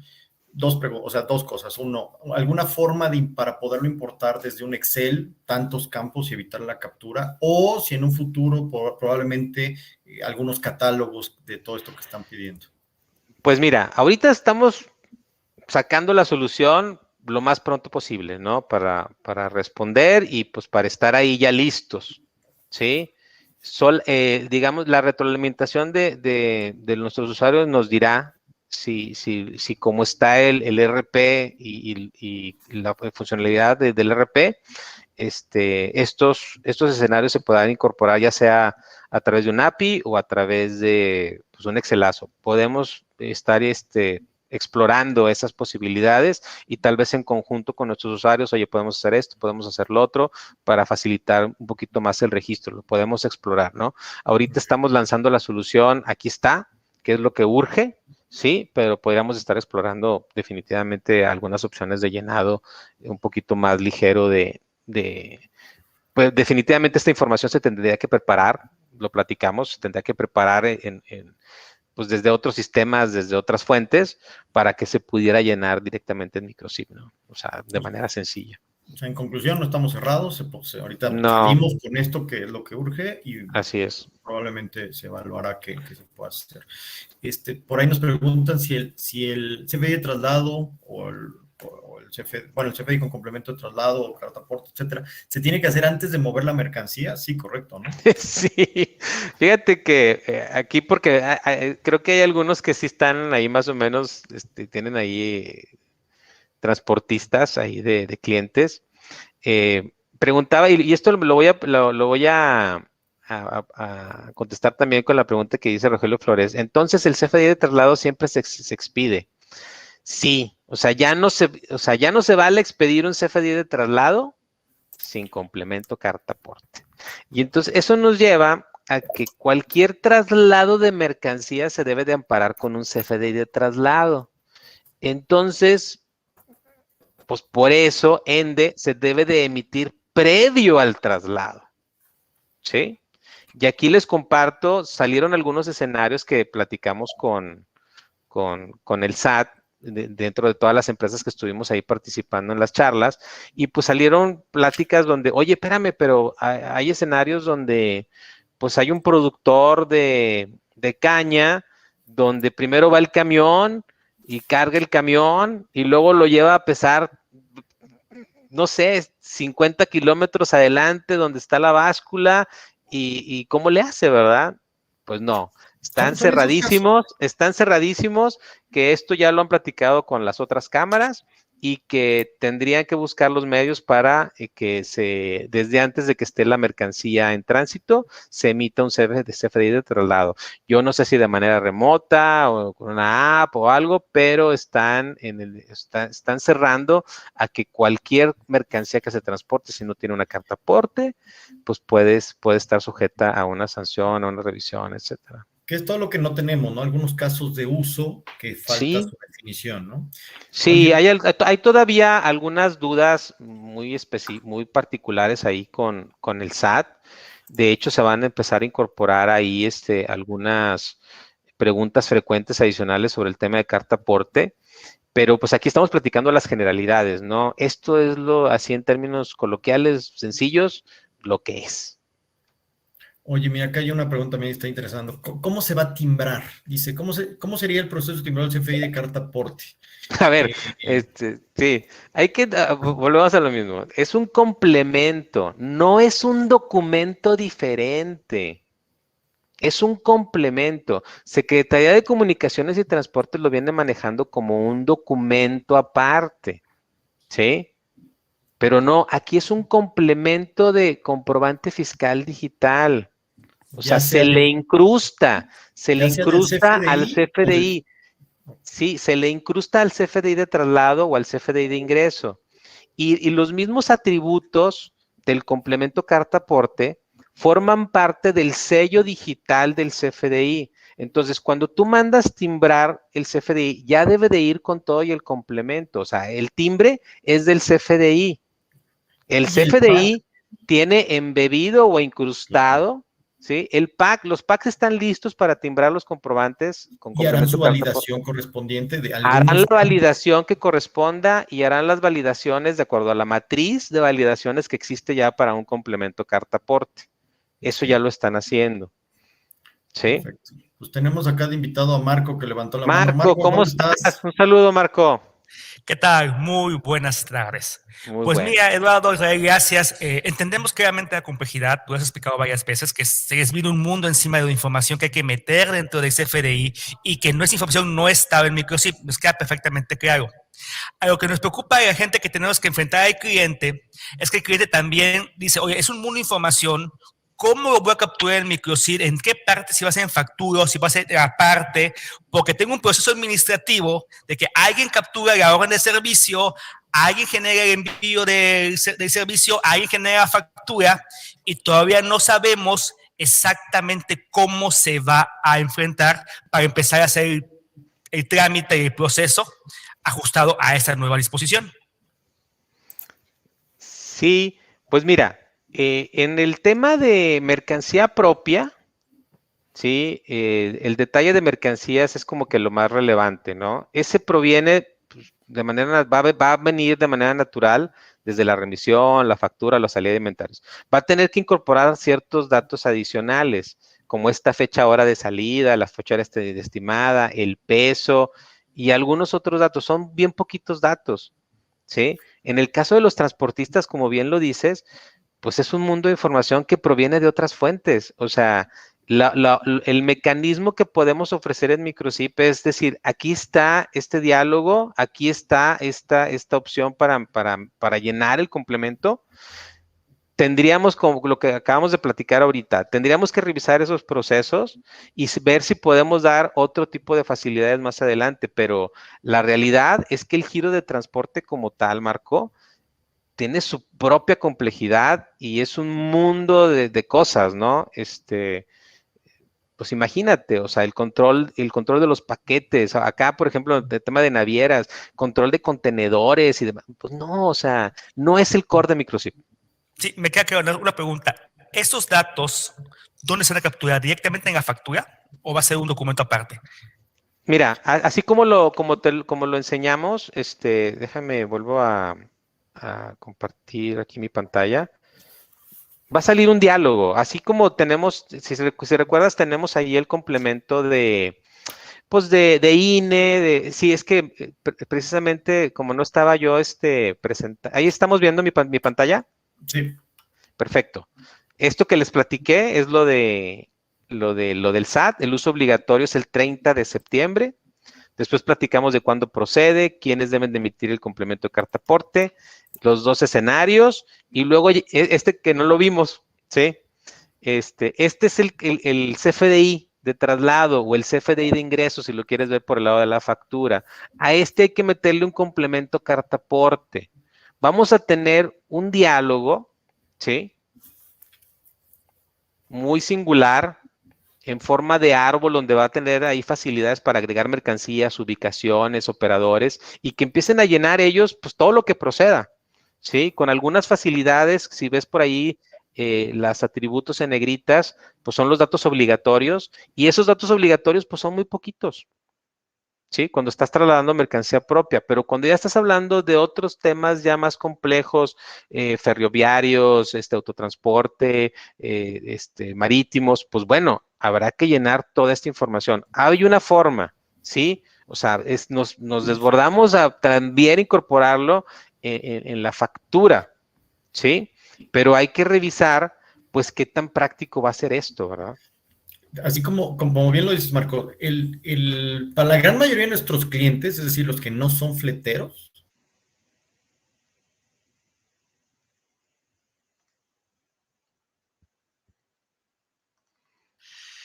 dos cosas. Uno, alguna forma para poderlo importar desde un Excel, tantos campos y evitar la captura, o si en un futuro probablemente algunos catálogos de todo esto que están pidiendo. Pues mira, ahorita estamos sacando la solución lo más pronto posible, ¿no? Para responder y pues para estar ahí ya listos, ¿sí? Digamos, la retroalimentación de nuestros usuarios nos dirá si como está el RP y la funcionalidad del RP, estos escenarios se puedan incorporar ya sea a través de un API o a través de pues, un Excelazo. Podemos estar explorando esas posibilidades y tal vez en conjunto con nuestros usuarios, oye, podemos hacer esto, podemos hacer lo otro, para facilitar un poquito más el registro, lo podemos explorar, ¿no? Ahorita estamos lanzando la solución, aquí está, que es lo que urge, sí, pero podríamos estar explorando definitivamente algunas opciones de llenado un poquito más ligero pues definitivamente esta información se tendría que preparar, lo platicamos, se tendría que preparar pues desde otros sistemas, desde otras fuentes, para que se pudiera llenar directamente en Microsim, ¿no? O sea, de manera sencilla. O sea, en conclusión, no estamos cerrados. Ahorita salimos con esto, que es lo que urge, y así es. Probablemente se evaluará que se pueda hacer. Por ahí nos preguntan si el CFDI de traslado o el CFDI con complemento de traslado o carta aporte, etcétera, ¿se tiene que hacer antes de mover la mercancía? Sí, correcto, ¿no? Sí, fíjate que aquí porque creo que hay algunos que sí están ahí más o menos, tienen ahí transportistas ahí de clientes. Preguntaba, y esto lo voy a contestar también con la pregunta que dice Rogelio Flores. Entonces, ¿el CFDI de traslado siempre se expide? Sí, o sea, ya no se vale expedir un CFDI de traslado sin complemento carta aporte. Y entonces eso nos lleva a que cualquier traslado de mercancía se debe de amparar con un CFDI de traslado. Entonces, pues por eso ENDE se debe de emitir previo al traslado, ¿sí? Y aquí les comparto, salieron algunos escenarios que platicamos con el SAT, dentro de todas las empresas que estuvimos ahí participando en las charlas, y pues salieron pláticas donde, oye, espérame, pero hay escenarios donde pues hay un productor de caña, donde primero va el camión y carga el camión y luego lo lleva a pesar, no sé, 50 kilómetros adelante donde está la báscula, y ¿cómo le hace, verdad? Pues no, Son esos casos. están cerradísimos, que esto ya lo han platicado con las otras cámaras y que tendrían que buscar los medios para que desde antes de que esté la mercancía en tránsito, se emita un CFDI de traslado. Yo no sé si de manera remota o con una app o algo, pero están cerrando a que cualquier mercancía que se transporte, si no tiene una carta aporte, pues puede estar sujeta a una sanción, a una revisión, etcétera. Que es todo lo que no tenemos, ¿no? Algunos casos de uso que falta Sí, su definición, ¿no? sí, Oye, hay todavía algunas dudas muy particulares ahí con el SAT. De hecho, se van a empezar a incorporar ahí algunas preguntas frecuentes adicionales sobre el tema de carta aporte, pero pues aquí estamos platicando las generalidades, ¿no? Esto es así en términos coloquiales, sencillos, lo que es. oye, mira, acá hay una pregunta, me está interesando. ¿Cómo se va a timbrar? Dice, ¿cómo sería el proceso de timbrado del CFDI de carta aporte? A ver, Eh, sí, volvemos a lo mismo. Es un complemento, no es un documento diferente. Es un complemento. Secretaría de Comunicaciones y Transportes lo viene manejando como un documento aparte, ¿sí? Pero no, aquí es un complemento de comprobante fiscal digital. O sea, ya sea del, se le ya sea del incrusta al CFDI o del... CFDI. Sí, se le incrusta al CFDI de traslado o al CFDI de ingreso. Y los mismos atributos del complemento carta aporte forman parte del sello digital del CFDI. Entonces, cuando tú mandas timbrar el CFDI, ya debe de ir con todo y el complemento. O sea, el timbre es del CFDI. El Y el PAC, CFDI tiene embebido o incrustado, ¿sí? Los packs están listos para timbrar los comprobantes con y harán complemento su carta aporte. validación correspondiente de Harán algunos la campos. validación que corresponda y harán las validaciones de acuerdo a la matriz de validaciones que existe ya para un complemento carta aporte. Eso Ok, ya lo están haciendo, ¿sí? perfecto. Pues tenemos acá de invitado a Marco que levantó la mano. Marco, Marco, ¿cómo ¿cómo estás? estás? Un saludo, Marco. ¿Qué tal? Muy buenas tardes. Muy Pues bueno. mira, Eduardo, Israel, gracias. Entendemos claramente la complejidad. Tú has explicado varias veces que se les viene un mundo encima de la información que hay que meter dentro del CFDI y que no es información no estable en microchip. Nos queda perfectamente claro. A lo que nos preocupa a la gente que tenemos que enfrentar al cliente es que el cliente también dice, oye, es un mundo de información. ¿Cómo lo voy a capturar en microchip? ¿En qué parte? Si va a ser en factura, si va a ser aparte, porque tengo un proceso administrativo de que alguien captura la orden de servicio, alguien genera el envío del servicio, alguien genera la factura y todavía no sabemos exactamente cómo se va a enfrentar para empezar a hacer el trámite y el proceso ajustado a esa nueva disposición. Sí, pues mira, en el tema de mercancía propia, sí, el detalle de mercancías es como que lo más relevante, ¿no? Ese proviene pues, va a venir de manera natural desde la remisión, la factura, la salida de inventarios. Va a tener que incorporar ciertos datos adicionales, como esta fecha hora de salida, la fecha hora estimada, el peso y algunos otros datos. Son bien poquitos datos, ¿sí? En el caso de los transportistas, como bien lo dices, pues es un mundo de información que proviene de otras fuentes. O sea, el mecanismo que podemos ofrecer en Microchip es decir, aquí está este diálogo, aquí está esta opción para llenar el complemento. Tendríamos, como lo que acabamos de platicar ahorita, tendríamos que revisar esos procesos y ver si podemos dar otro tipo de facilidades más adelante, pero la realidad es que el giro de transporte como tal, Marco, tiene su propia complejidad y es un mundo de cosas, ¿no? Pues imagínate, o sea, el control de los paquetes, acá, por ejemplo, el tema de navieras, control de contenedores y demás, pues no, o sea, no es el core de Microchip. Sí, me queda claro una pregunta. ¿Esos datos, dónde se van a capturar? ¿Directamente en la factura o va a ser un documento aparte? Mira, así como lo enseñamos, déjame, vuelvo a compartir aquí mi pantalla. Va a salir un diálogo, así como tenemos, si recuerdas, tenemos ahí el complemento pues de INE, sí, es que precisamente como no estaba yo ahí estamos viendo mi pantalla. Sí. Perfecto. Esto que les platiqué es lo del SAT, el uso obligatorio es el 30 de septiembre. Después platicamos de cuándo procede, quiénes deben de emitir el complemento de carta aporte, los 2 escenarios, y luego que no lo vimos, ¿sí? Este es el CFDI de traslado o el CFDI de ingresos, si lo quieres ver por el lado de la factura. A hay que meterle un complemento carta aporte. Vamos a tener un diálogo, ¿sí? Muy singular, en forma de árbol, donde va a tener ahí facilidades para agregar mercancías, ubicaciones, operadores, y que empiecen a llenar ellos, pues todo lo que proceda, ¿sí? Con algunas facilidades, si ves por ahí las atributos en negritas, pues son los datos obligatorios, y esos datos obligatorios, pues son muy poquitos, ¿sí? Cuando estás trasladando mercancía propia, pero cuando ya estás hablando de otros temas ya más complejos, ferroviarios, autotransporte, marítimos, pues bueno, habrá que llenar toda esta información. Hay una forma, ¿sí? O sea, nos desbordamos a también incorporarlo en la factura, ¿sí? Pero hay que revisar, pues, qué tan práctico va a ser esto, ¿verdad? Así como bien lo dices, Marco, para la gran mayoría de nuestros clientes, es decir, los que no son fleteros,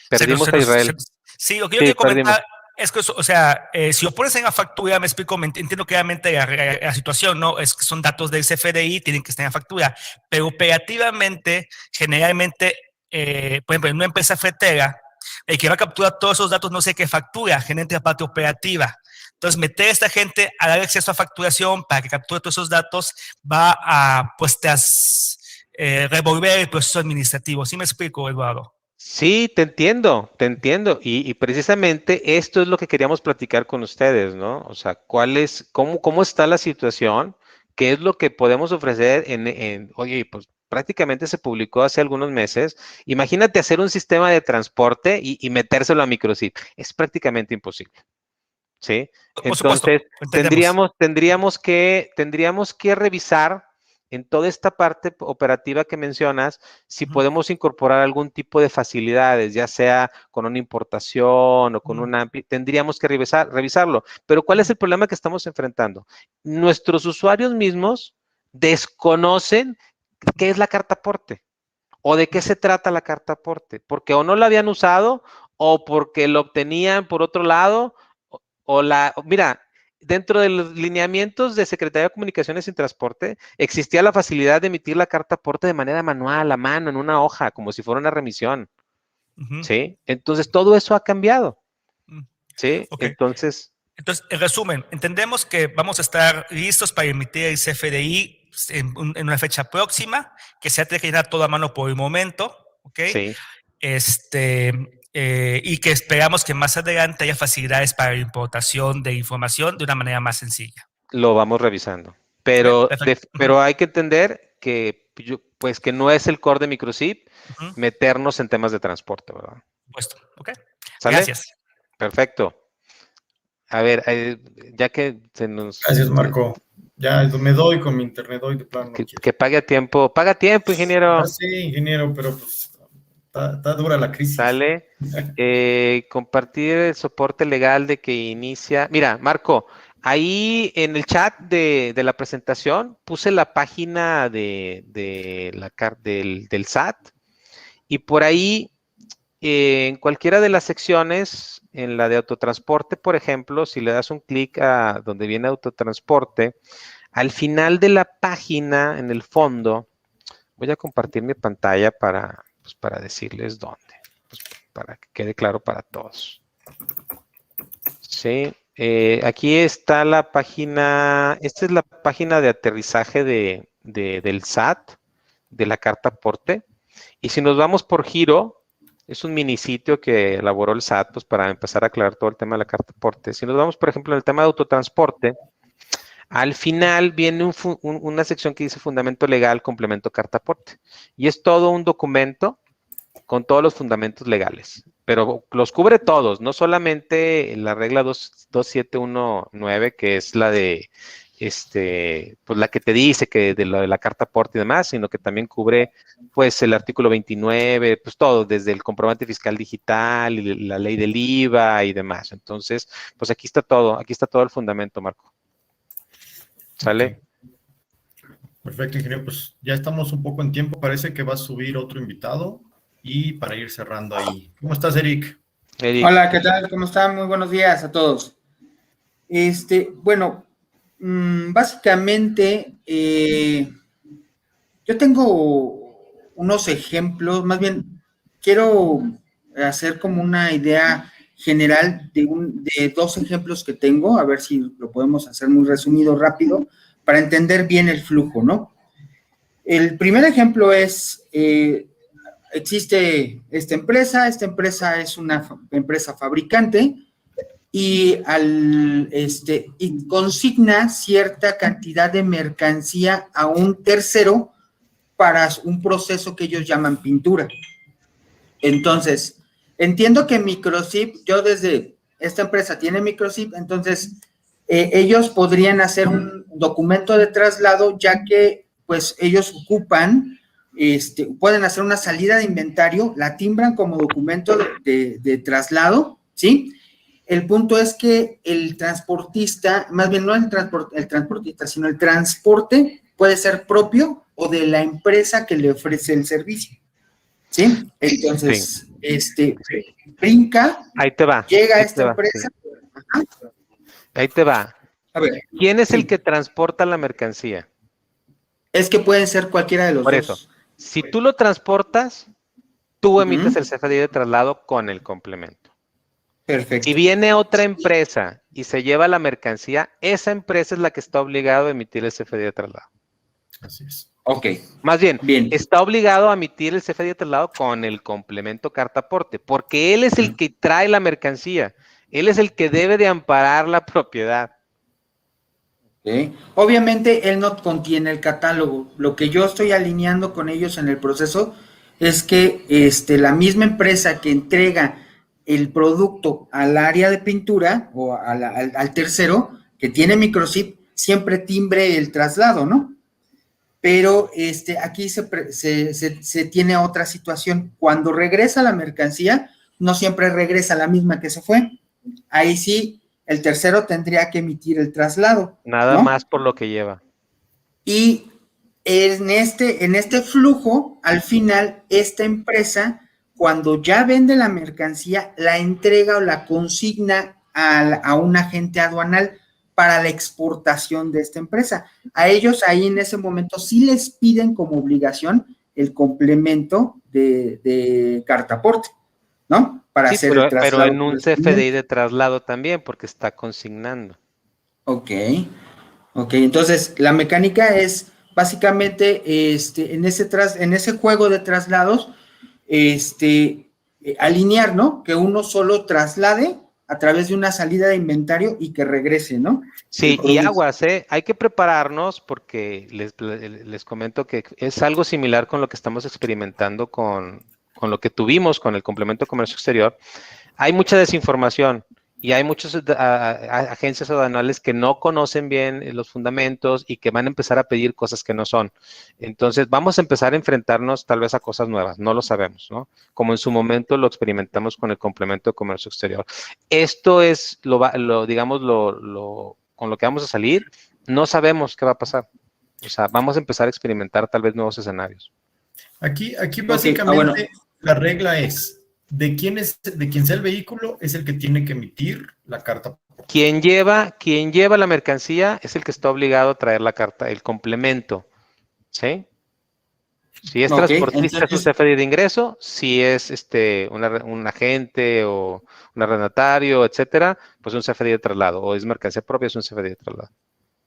Perdimos a Israel. Sí, lo que yo Sí, quiero perdimos. comentar es que, o sea, si lo pones en la factura, me explico, entiendo claramente la situación, ¿no? Es que son datos del CFDI, tienen que estar en la factura, pero operativamente, generalmente, por ejemplo, en una empresa fletera, el que va a capturar todos esos datos no sé qué factura, genera la parte operativa. Entonces, meter a esta gente a dar acceso a facturación para que capture todos esos datos va a, pues, revolver el proceso administrativo. ¿Sí me explico, Eduardo? Sí, te entiendo, te entiendo. Y precisamente esto es lo que queríamos platicar con ustedes, ¿no? O sea, cómo está la situación, qué es lo que podemos ofrecer oye, pues prácticamente se publicó hace algunos meses. Imagínate hacer un sistema de transporte y metérselo a Microchip. Es prácticamente imposible, ¿sí? Por supuesto, Entonces, lo entendemos. tendríamos que revisar en toda esta parte operativa que mencionas, si podemos incorporar algún tipo de facilidades, ya sea con una importación o con un AMPI, tendríamos que revisarlo. Pero ¿cuál es el problema que estamos enfrentando? Nuestros usuarios mismos desconocen qué es la carta aporte o de qué se trata la carta aporte, porque o no la habían usado o porque lo obtenían por otro lado, mira, dentro de los lineamientos de Secretaría de Comunicaciones y Transporte, existía la facilidad de emitir la carta aporte de manera manual, a mano, en una hoja, como si fuera una remisión, ¿sí? Entonces, todo eso ha cambiado, ¿sí? Ok. Entonces, En resumen, entendemos que vamos a estar listos para emitir el CFDI en una fecha próxima, que se ha tenido que llenar todo a mano por el momento, ¿ok? sí, Y que esperamos que más adelante haya facilidades para la importación de información de una manera más sencilla. lo vamos revisando. Ok, Pero, perfecto. pero hay que entender que, pues, que no es el core de Microchip meternos en temas de transporte, ¿verdad? Puesto. Ok. ¿Sale? Gracias. Perfecto. A ver, ya que se nos... gracias, Marco. Ya me doy con mi internet, doy de plano. Que pague a tiempo. Paga a tiempo, ingeniero. Sí, ingeniero, pero pues está dura la crisis. Sale. Compartir el soporte legal de que inicia. Mira, Marco, ahí en el chat de la presentación puse la página del SAT y por ahí en cualquiera de las secciones, en la de autotransporte, por ejemplo, si le das un clic a donde viene autotransporte, al final de la página, en el fondo, voy a compartir mi pantalla pues, para decirles dónde, pues, para que quede claro para todos. Sí, aquí está la página, esta es la página de aterrizaje del SAT, de la carta aporte. Y si nos vamos por giro, es un mini sitio que elaboró el SAT pues, para empezar a aclarar todo el tema de la carta aporte. Si nos vamos, por ejemplo, en el tema de autotransporte, al final viene una sección que dice fundamento legal, complemento carta aporte. Y es todo un documento con todos los fundamentos legales, pero los cubre todos, no solamente la regla 2719, que es la de, pues la que te dice que de lo de la carta aporte y demás, sino que también cubre, pues, el artículo 29, pues todo, desde el comprobante fiscal digital y la ley del IVA y demás. Entonces, pues aquí está todo el fundamento, Marco. ¿Sale? Perfecto, ingeniero. Pues ya estamos un poco en tiempo. Parece que va a subir otro invitado. Y para ir cerrando ahí. ¿Cómo estás, Eric? Hola, ¿qué tal? ¿Cómo están? Muy buenos días a todos. Bueno, básicamente, yo tengo unos ejemplos, más bien, quiero hacer como una idea general de dos ejemplos que tengo, a ver si lo podemos hacer muy resumido, rápido, para entender bien el flujo, ¿no? El primer ejemplo es... existe esta empresa es una empresa fabricante y y consigna cierta cantidad de mercancía a un tercero para un proceso que ellos llaman pintura. Entonces, entiendo que Microchip, yo desde esta empresa tiene Microchip, entonces ellos podrían hacer un documento de traslado, ya que pues ellos ocupan pueden hacer una salida de inventario, la timbran como documento de traslado, ¿sí? El punto es que el transportista, más bien no el transportista, sino el transporte puede ser propio o de la empresa que le ofrece el servicio, ¿sí? Entonces, brinca, ahí te va, llega a esta empresa. Sí. Ahí te va. A ver. ¿Quién es el que transporta la mercancía? Es que pueden ser cualquiera de los Por dos. eso, si tú lo transportas, tú emites el CFDI de traslado con el complemento. Perfecto. Si viene otra empresa y se lleva la mercancía, esa empresa es la que está obligada a emitir el CFDI de traslado. Así es. Ok. Más bien, está obligado a emitir el CFDI de traslado con el complemento carta aporte, porque él es el que trae la mercancía. Él es el que debe de amparar la propiedad. ¿Sí? Obviamente él no contiene el catálogo. Lo que yo estoy alineando con ellos en el proceso es que la misma empresa que entrega el producto al área de pintura o al tercero que tiene Microchip siempre timbre el traslado, ¿no? Pero aquí se tiene otra situación. Cuando regresa la mercancía, no siempre regresa la misma que se fue. Ahí sí, el tercero tendría que emitir el traslado. Nada ¿no? más por lo que lleva. Y en este flujo, al final, esta empresa, cuando ya vende la mercancía, la entrega o la consigna a un agente aduanal para la exportación de esta empresa. A ellos ahí en ese momento sí les piden como obligación el complemento de carta aporte, ¿no? Para hacer el traslado. Pero en un CFDI de traslado también, porque está consignando. Ok, entonces la mecánica es básicamente en ese juego de traslados, alinear, ¿no? Que uno solo traslade a través de una salida de inventario y que regrese, ¿no? Sí, y aguas, hay que prepararnos porque les comento que es algo similar con lo que estamos experimentando con lo que tuvimos con el complemento de comercio exterior. Hay mucha desinformación y hay muchas agencias aduanales que no conocen bien los fundamentos y que van a empezar a pedir cosas que no son. Entonces, vamos a empezar a enfrentarnos tal vez a cosas nuevas, no lo sabemos, ¿no? Como en su momento lo experimentamos con el complemento de comercio exterior. Esto es, digamos, con lo que vamos a salir, no sabemos qué va a pasar. O sea, vamos a empezar a experimentar tal vez nuevos escenarios. Aquí básicamente la regla es, de quien sea el vehículo es el que tiene que emitir la carta. Quien lleva la mercancía es el que está obligado a traer la carta, el complemento, ¿sí? Si es transportista, es un CFDI de ingreso. Si es un agente o un arrendatario, etcétera, pues un CFDI de traslado. O es mercancía propia, es un CFDI de traslado.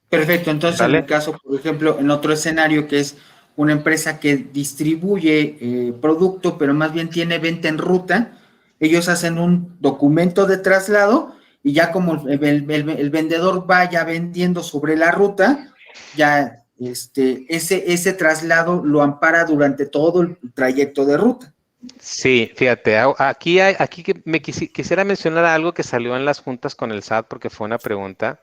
Perfecto. Entonces, ¿vale? En el caso, por ejemplo, en otro escenario que es una empresa que distribuye producto, pero más bien tiene venta en ruta. Ellos hacen un documento de traslado y ya como el vendedor vaya vendiendo sobre la ruta, ya ese traslado lo ampara durante todo el trayecto de ruta. Sí, fíjate, aquí que quisiera mencionar algo que salió en las juntas con el SAT porque fue una pregunta,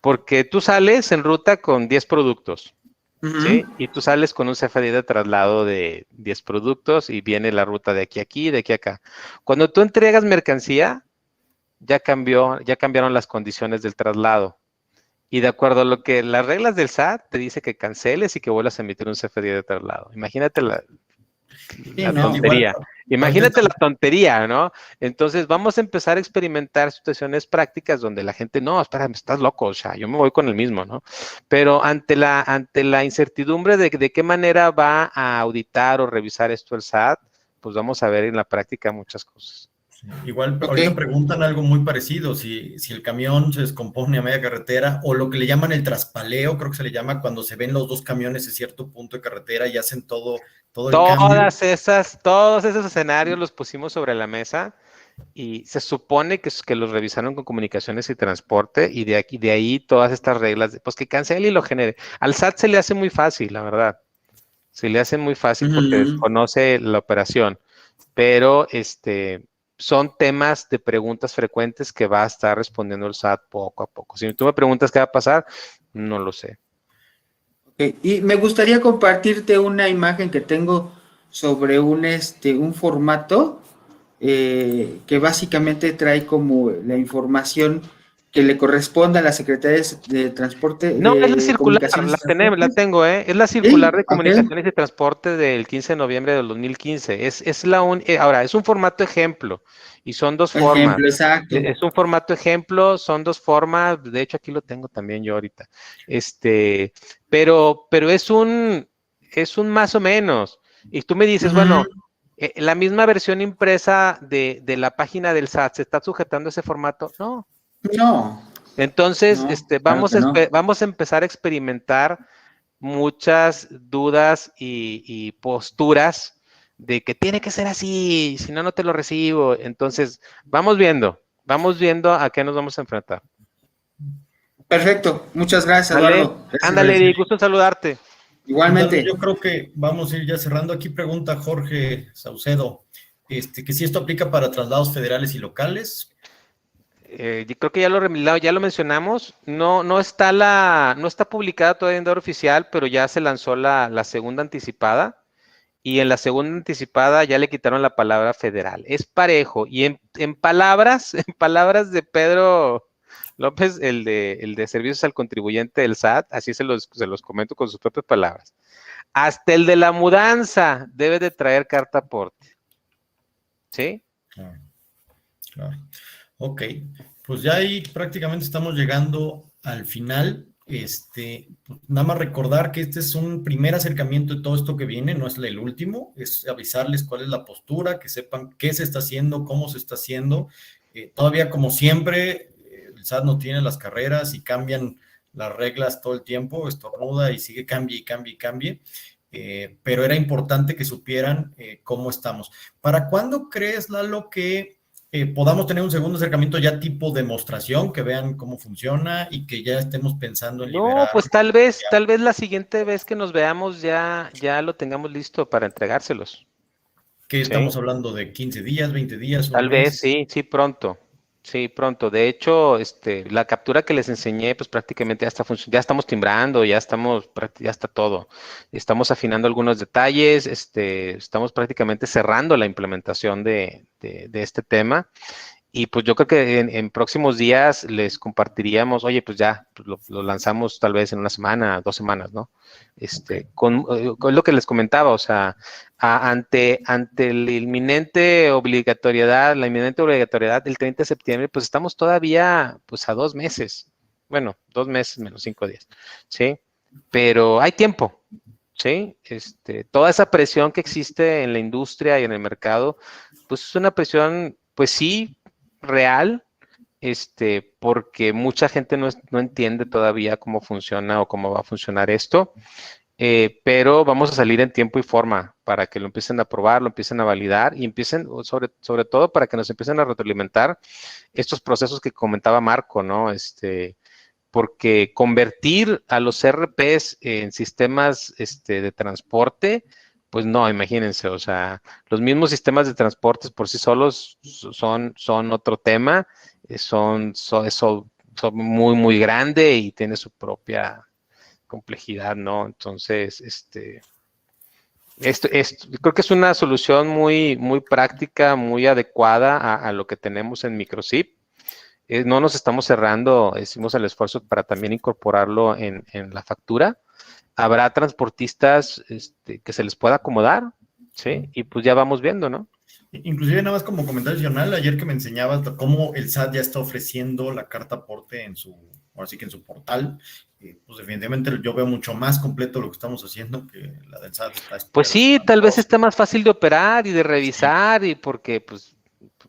porque tú sales en ruta con 10 productos, ¿sí? Y tú sales con un CFDI de traslado de 10 productos y viene la ruta de aquí a aquí, de aquí a acá. Cuando tú entregas mercancía, ya cambiaron las condiciones del traslado. Y de acuerdo a lo que las reglas del SAT te dice que canceles y que vuelvas a emitir un CFDI de traslado. Imagínate Sí, la no. tontería. Imagínate la tontería, ¿no? Entonces vamos a empezar a experimentar situaciones prácticas donde la gente, no, espérame, estás loco, o sea, yo me voy con el mismo, ¿no? Pero ante la incertidumbre de qué manera va a auditar o revisar esto el SAT, pues vamos a ver en la práctica muchas cosas. Sí, igual Ok. ahorita preguntan algo muy parecido, si el camión se descompone a media carretera o lo que le llaman el traspaleo, creo que se le llama cuando se ven los dos camiones en cierto punto de carretera y hacen todo el cambio. Todos esos escenarios los pusimos sobre la mesa y se supone que los revisaron con comunicaciones y transporte y de ahí todas estas reglas, pues que cancele y lo genere. Al SAT se le hace muy fácil, la verdad. Se le hace muy fácil porque desconoce la operación, pero son temas de preguntas frecuentes que va a estar respondiendo el SAT poco a poco. Si tú me preguntas qué va a pasar, no lo sé. Okay. Y me gustaría compartirte una imagen que tengo sobre un formato que básicamente trae como la información que le corresponde a la Secretaría de Transporte, No, es la de circular, Comunicaciones y la Transportes. tengo, ¿eh? Es la Sí, circular de ok. comunicaciones y transporte del 15 de noviembre del 2015. Ahora, es un formato ejemplo y son dos formas. Ejemplo, exacto. Es un formato ejemplo, son dos formas. De hecho, aquí lo tengo también yo ahorita. Pero es un más o menos. Y tú me dices, bueno, la misma versión impresa de la página del SAT, ¿se está sujetando a ese formato? No. No, Entonces, no, claro que no. vamos a empezar a experimentar muchas dudas y posturas de que tiene que ser así, si no, no te lo recibo. Entonces, vamos viendo a qué nos vamos a enfrentar. Perfecto. Muchas gracias, ¿Vale? Eduardo. Gracias, Ándale, gracias. Eric, gusto en saludarte. Ándale, Igualmente. yo creo que vamos a ir ya cerrando. Aquí pregunta Jorge Saucedo, que si esto aplica para traslados federales y locales. Yo creo que ya lo mencionamos. No está publicada todavía en Diario Oficial, pero ya se lanzó la segunda anticipada. Y en la segunda anticipada ya le quitaron la palabra federal. Es parejo. Y en palabras, en palabras de Pedro López, el de servicios al contribuyente del SAT, así se los comento con sus propias palabras. Hasta el de la mudanza debe de traer carta aporte. ¿Sí? Claro, claro. Ok, pues ya ahí prácticamente estamos llegando al final. Pues nada más recordar que este es un primer acercamiento de todo esto que viene, no es el último, es avisarles cuál es la postura, que sepan qué se está haciendo, cómo se está haciendo. Todavía, como siempre, el SAT no tiene las carreras y cambian las reglas todo el tiempo, estornuda y sigue, cambie y cambie y cambie. Pero era importante que supieran cómo estamos. ¿Para cuándo crees, Lalo, que podamos tener un segundo acercamiento ya tipo demostración, que vean cómo funciona y que ya estemos pensando en No, liberar? pues tal vez la siguiente vez que nos veamos ya lo tengamos listo para entregárselos. ¿Qué Sí. estamos hablando de 15 días, 20 días, un Tal vez, mes? sí, pronto. Sí, pronto. De hecho, la captura que les enseñé, pues prácticamente ya estamos timbrando, ya está todo. Estamos afinando algunos detalles, estamos prácticamente cerrando la implementación de este tema. Y pues yo creo que en próximos días les compartiríamos, oye, pues ya, pues lo lanzamos tal vez en una semana, 2 semanas, ¿no? Con lo que les comentaba, o sea, ante la inminente obligatoriedad del 30 de septiembre, pues estamos todavía pues a 2 meses. Bueno, 2 meses menos 5 días, ¿sí? Pero hay tiempo, ¿sí? Toda esa presión que existe en la industria y en el mercado, pues es una presión, pues sí, real, porque mucha gente no entiende todavía cómo funciona o cómo va a funcionar esto. pero vamos a salir en tiempo y forma para que lo empiecen a probar, lo empiecen a validar y empiecen, sobre todo para que nos empiecen a retroalimentar estos procesos que comentaba Marco, ¿no? Porque convertir a los RPs en sistemas de transporte, pues no, imagínense, o sea, los mismos sistemas de transportes por sí solos son otro tema, son muy, muy grande y tiene su propia complejidad, ¿no? Entonces, creo que es una solución muy, muy práctica, muy adecuada a lo que tenemos en Microchip. No nos estamos cerrando, hicimos el esfuerzo para también incorporarlo en la factura. Habrá transportistas que se les pueda acomodar, ¿sí? Y pues ya vamos viendo, ¿no? Inclusive nada más como comentario adicional, ayer que me enseñabas cómo el SAT ya está ofreciendo la carta aporte ahora sí que en su portal, pues definitivamente yo veo mucho más completo lo que estamos haciendo que la del SAT. Pues sí, tal vez esté más fácil de operar y de revisar y porque pues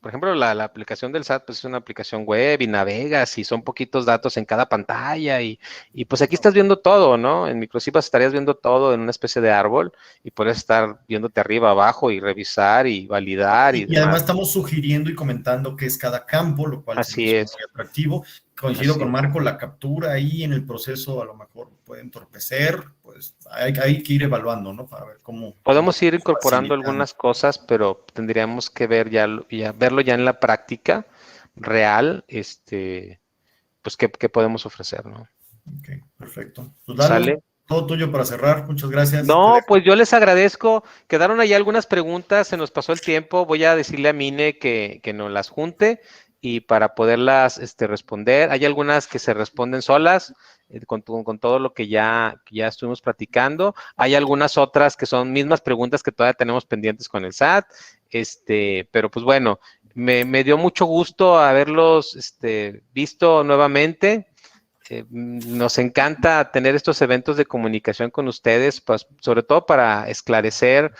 por ejemplo, la aplicación del SAT pues, es una aplicación web y navegas y son poquitos datos en cada pantalla y pues aquí estás viendo todo, ¿no? En Microchip estarías viendo todo en una especie de árbol y puedes estar viéndote arriba, abajo y revisar y validar y Y demás. además estamos sugiriendo y comentando qué es cada campo, lo cual Así es muy atractivo. Coincido Así con Marco, la captura ahí en el proceso a lo mejor puede entorpecer, pues hay que ir evaluando, ¿no? Para ver cómo. Podemos ir incorporando facilitar. algunas cosas, pero tendríamos que ver verlo ya en la práctica real, pues qué podemos ofrecer, ¿no? Ok, perfecto. Pues Lalo, ¿Sale? todo tuyo para cerrar. Muchas gracias. No, pues yo les agradezco. Quedaron ahí algunas preguntas, se nos pasó el tiempo. Voy a decirle a Mine que nos las junte y para poderlas responder. Hay algunas que se responden solas con todo lo que ya estuvimos platicando. Hay algunas otras que son mismas preguntas que todavía tenemos pendientes con el SAT. Pero pues bueno, me dio mucho gusto haberlos visto nuevamente. Nos encanta tener estos eventos de comunicación con ustedes, pues, sobre todo para esclarecer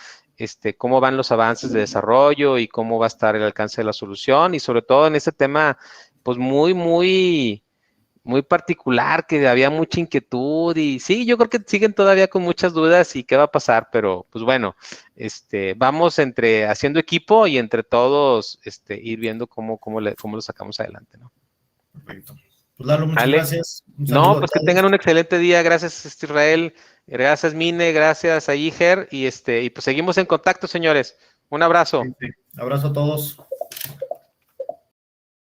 cómo van los avances de desarrollo y cómo va a estar el alcance de la solución y sobre todo en este tema, pues muy, muy, muy particular, que había mucha inquietud y sí, yo creo que siguen todavía con muchas dudas y qué va a pasar, pero pues bueno, vamos haciendo equipo y entre todos ir viendo cómo lo sacamos adelante, ¿no? Perfecto. Pues Lalo, muchas ¿Vale? gracias. Un No, saludo a pues que todos. tengan un excelente día. Gracias, Israel. Gracias, Mine. Gracias a Iger. Y pues seguimos en contacto, señores. Un abrazo. Abrazo a todos.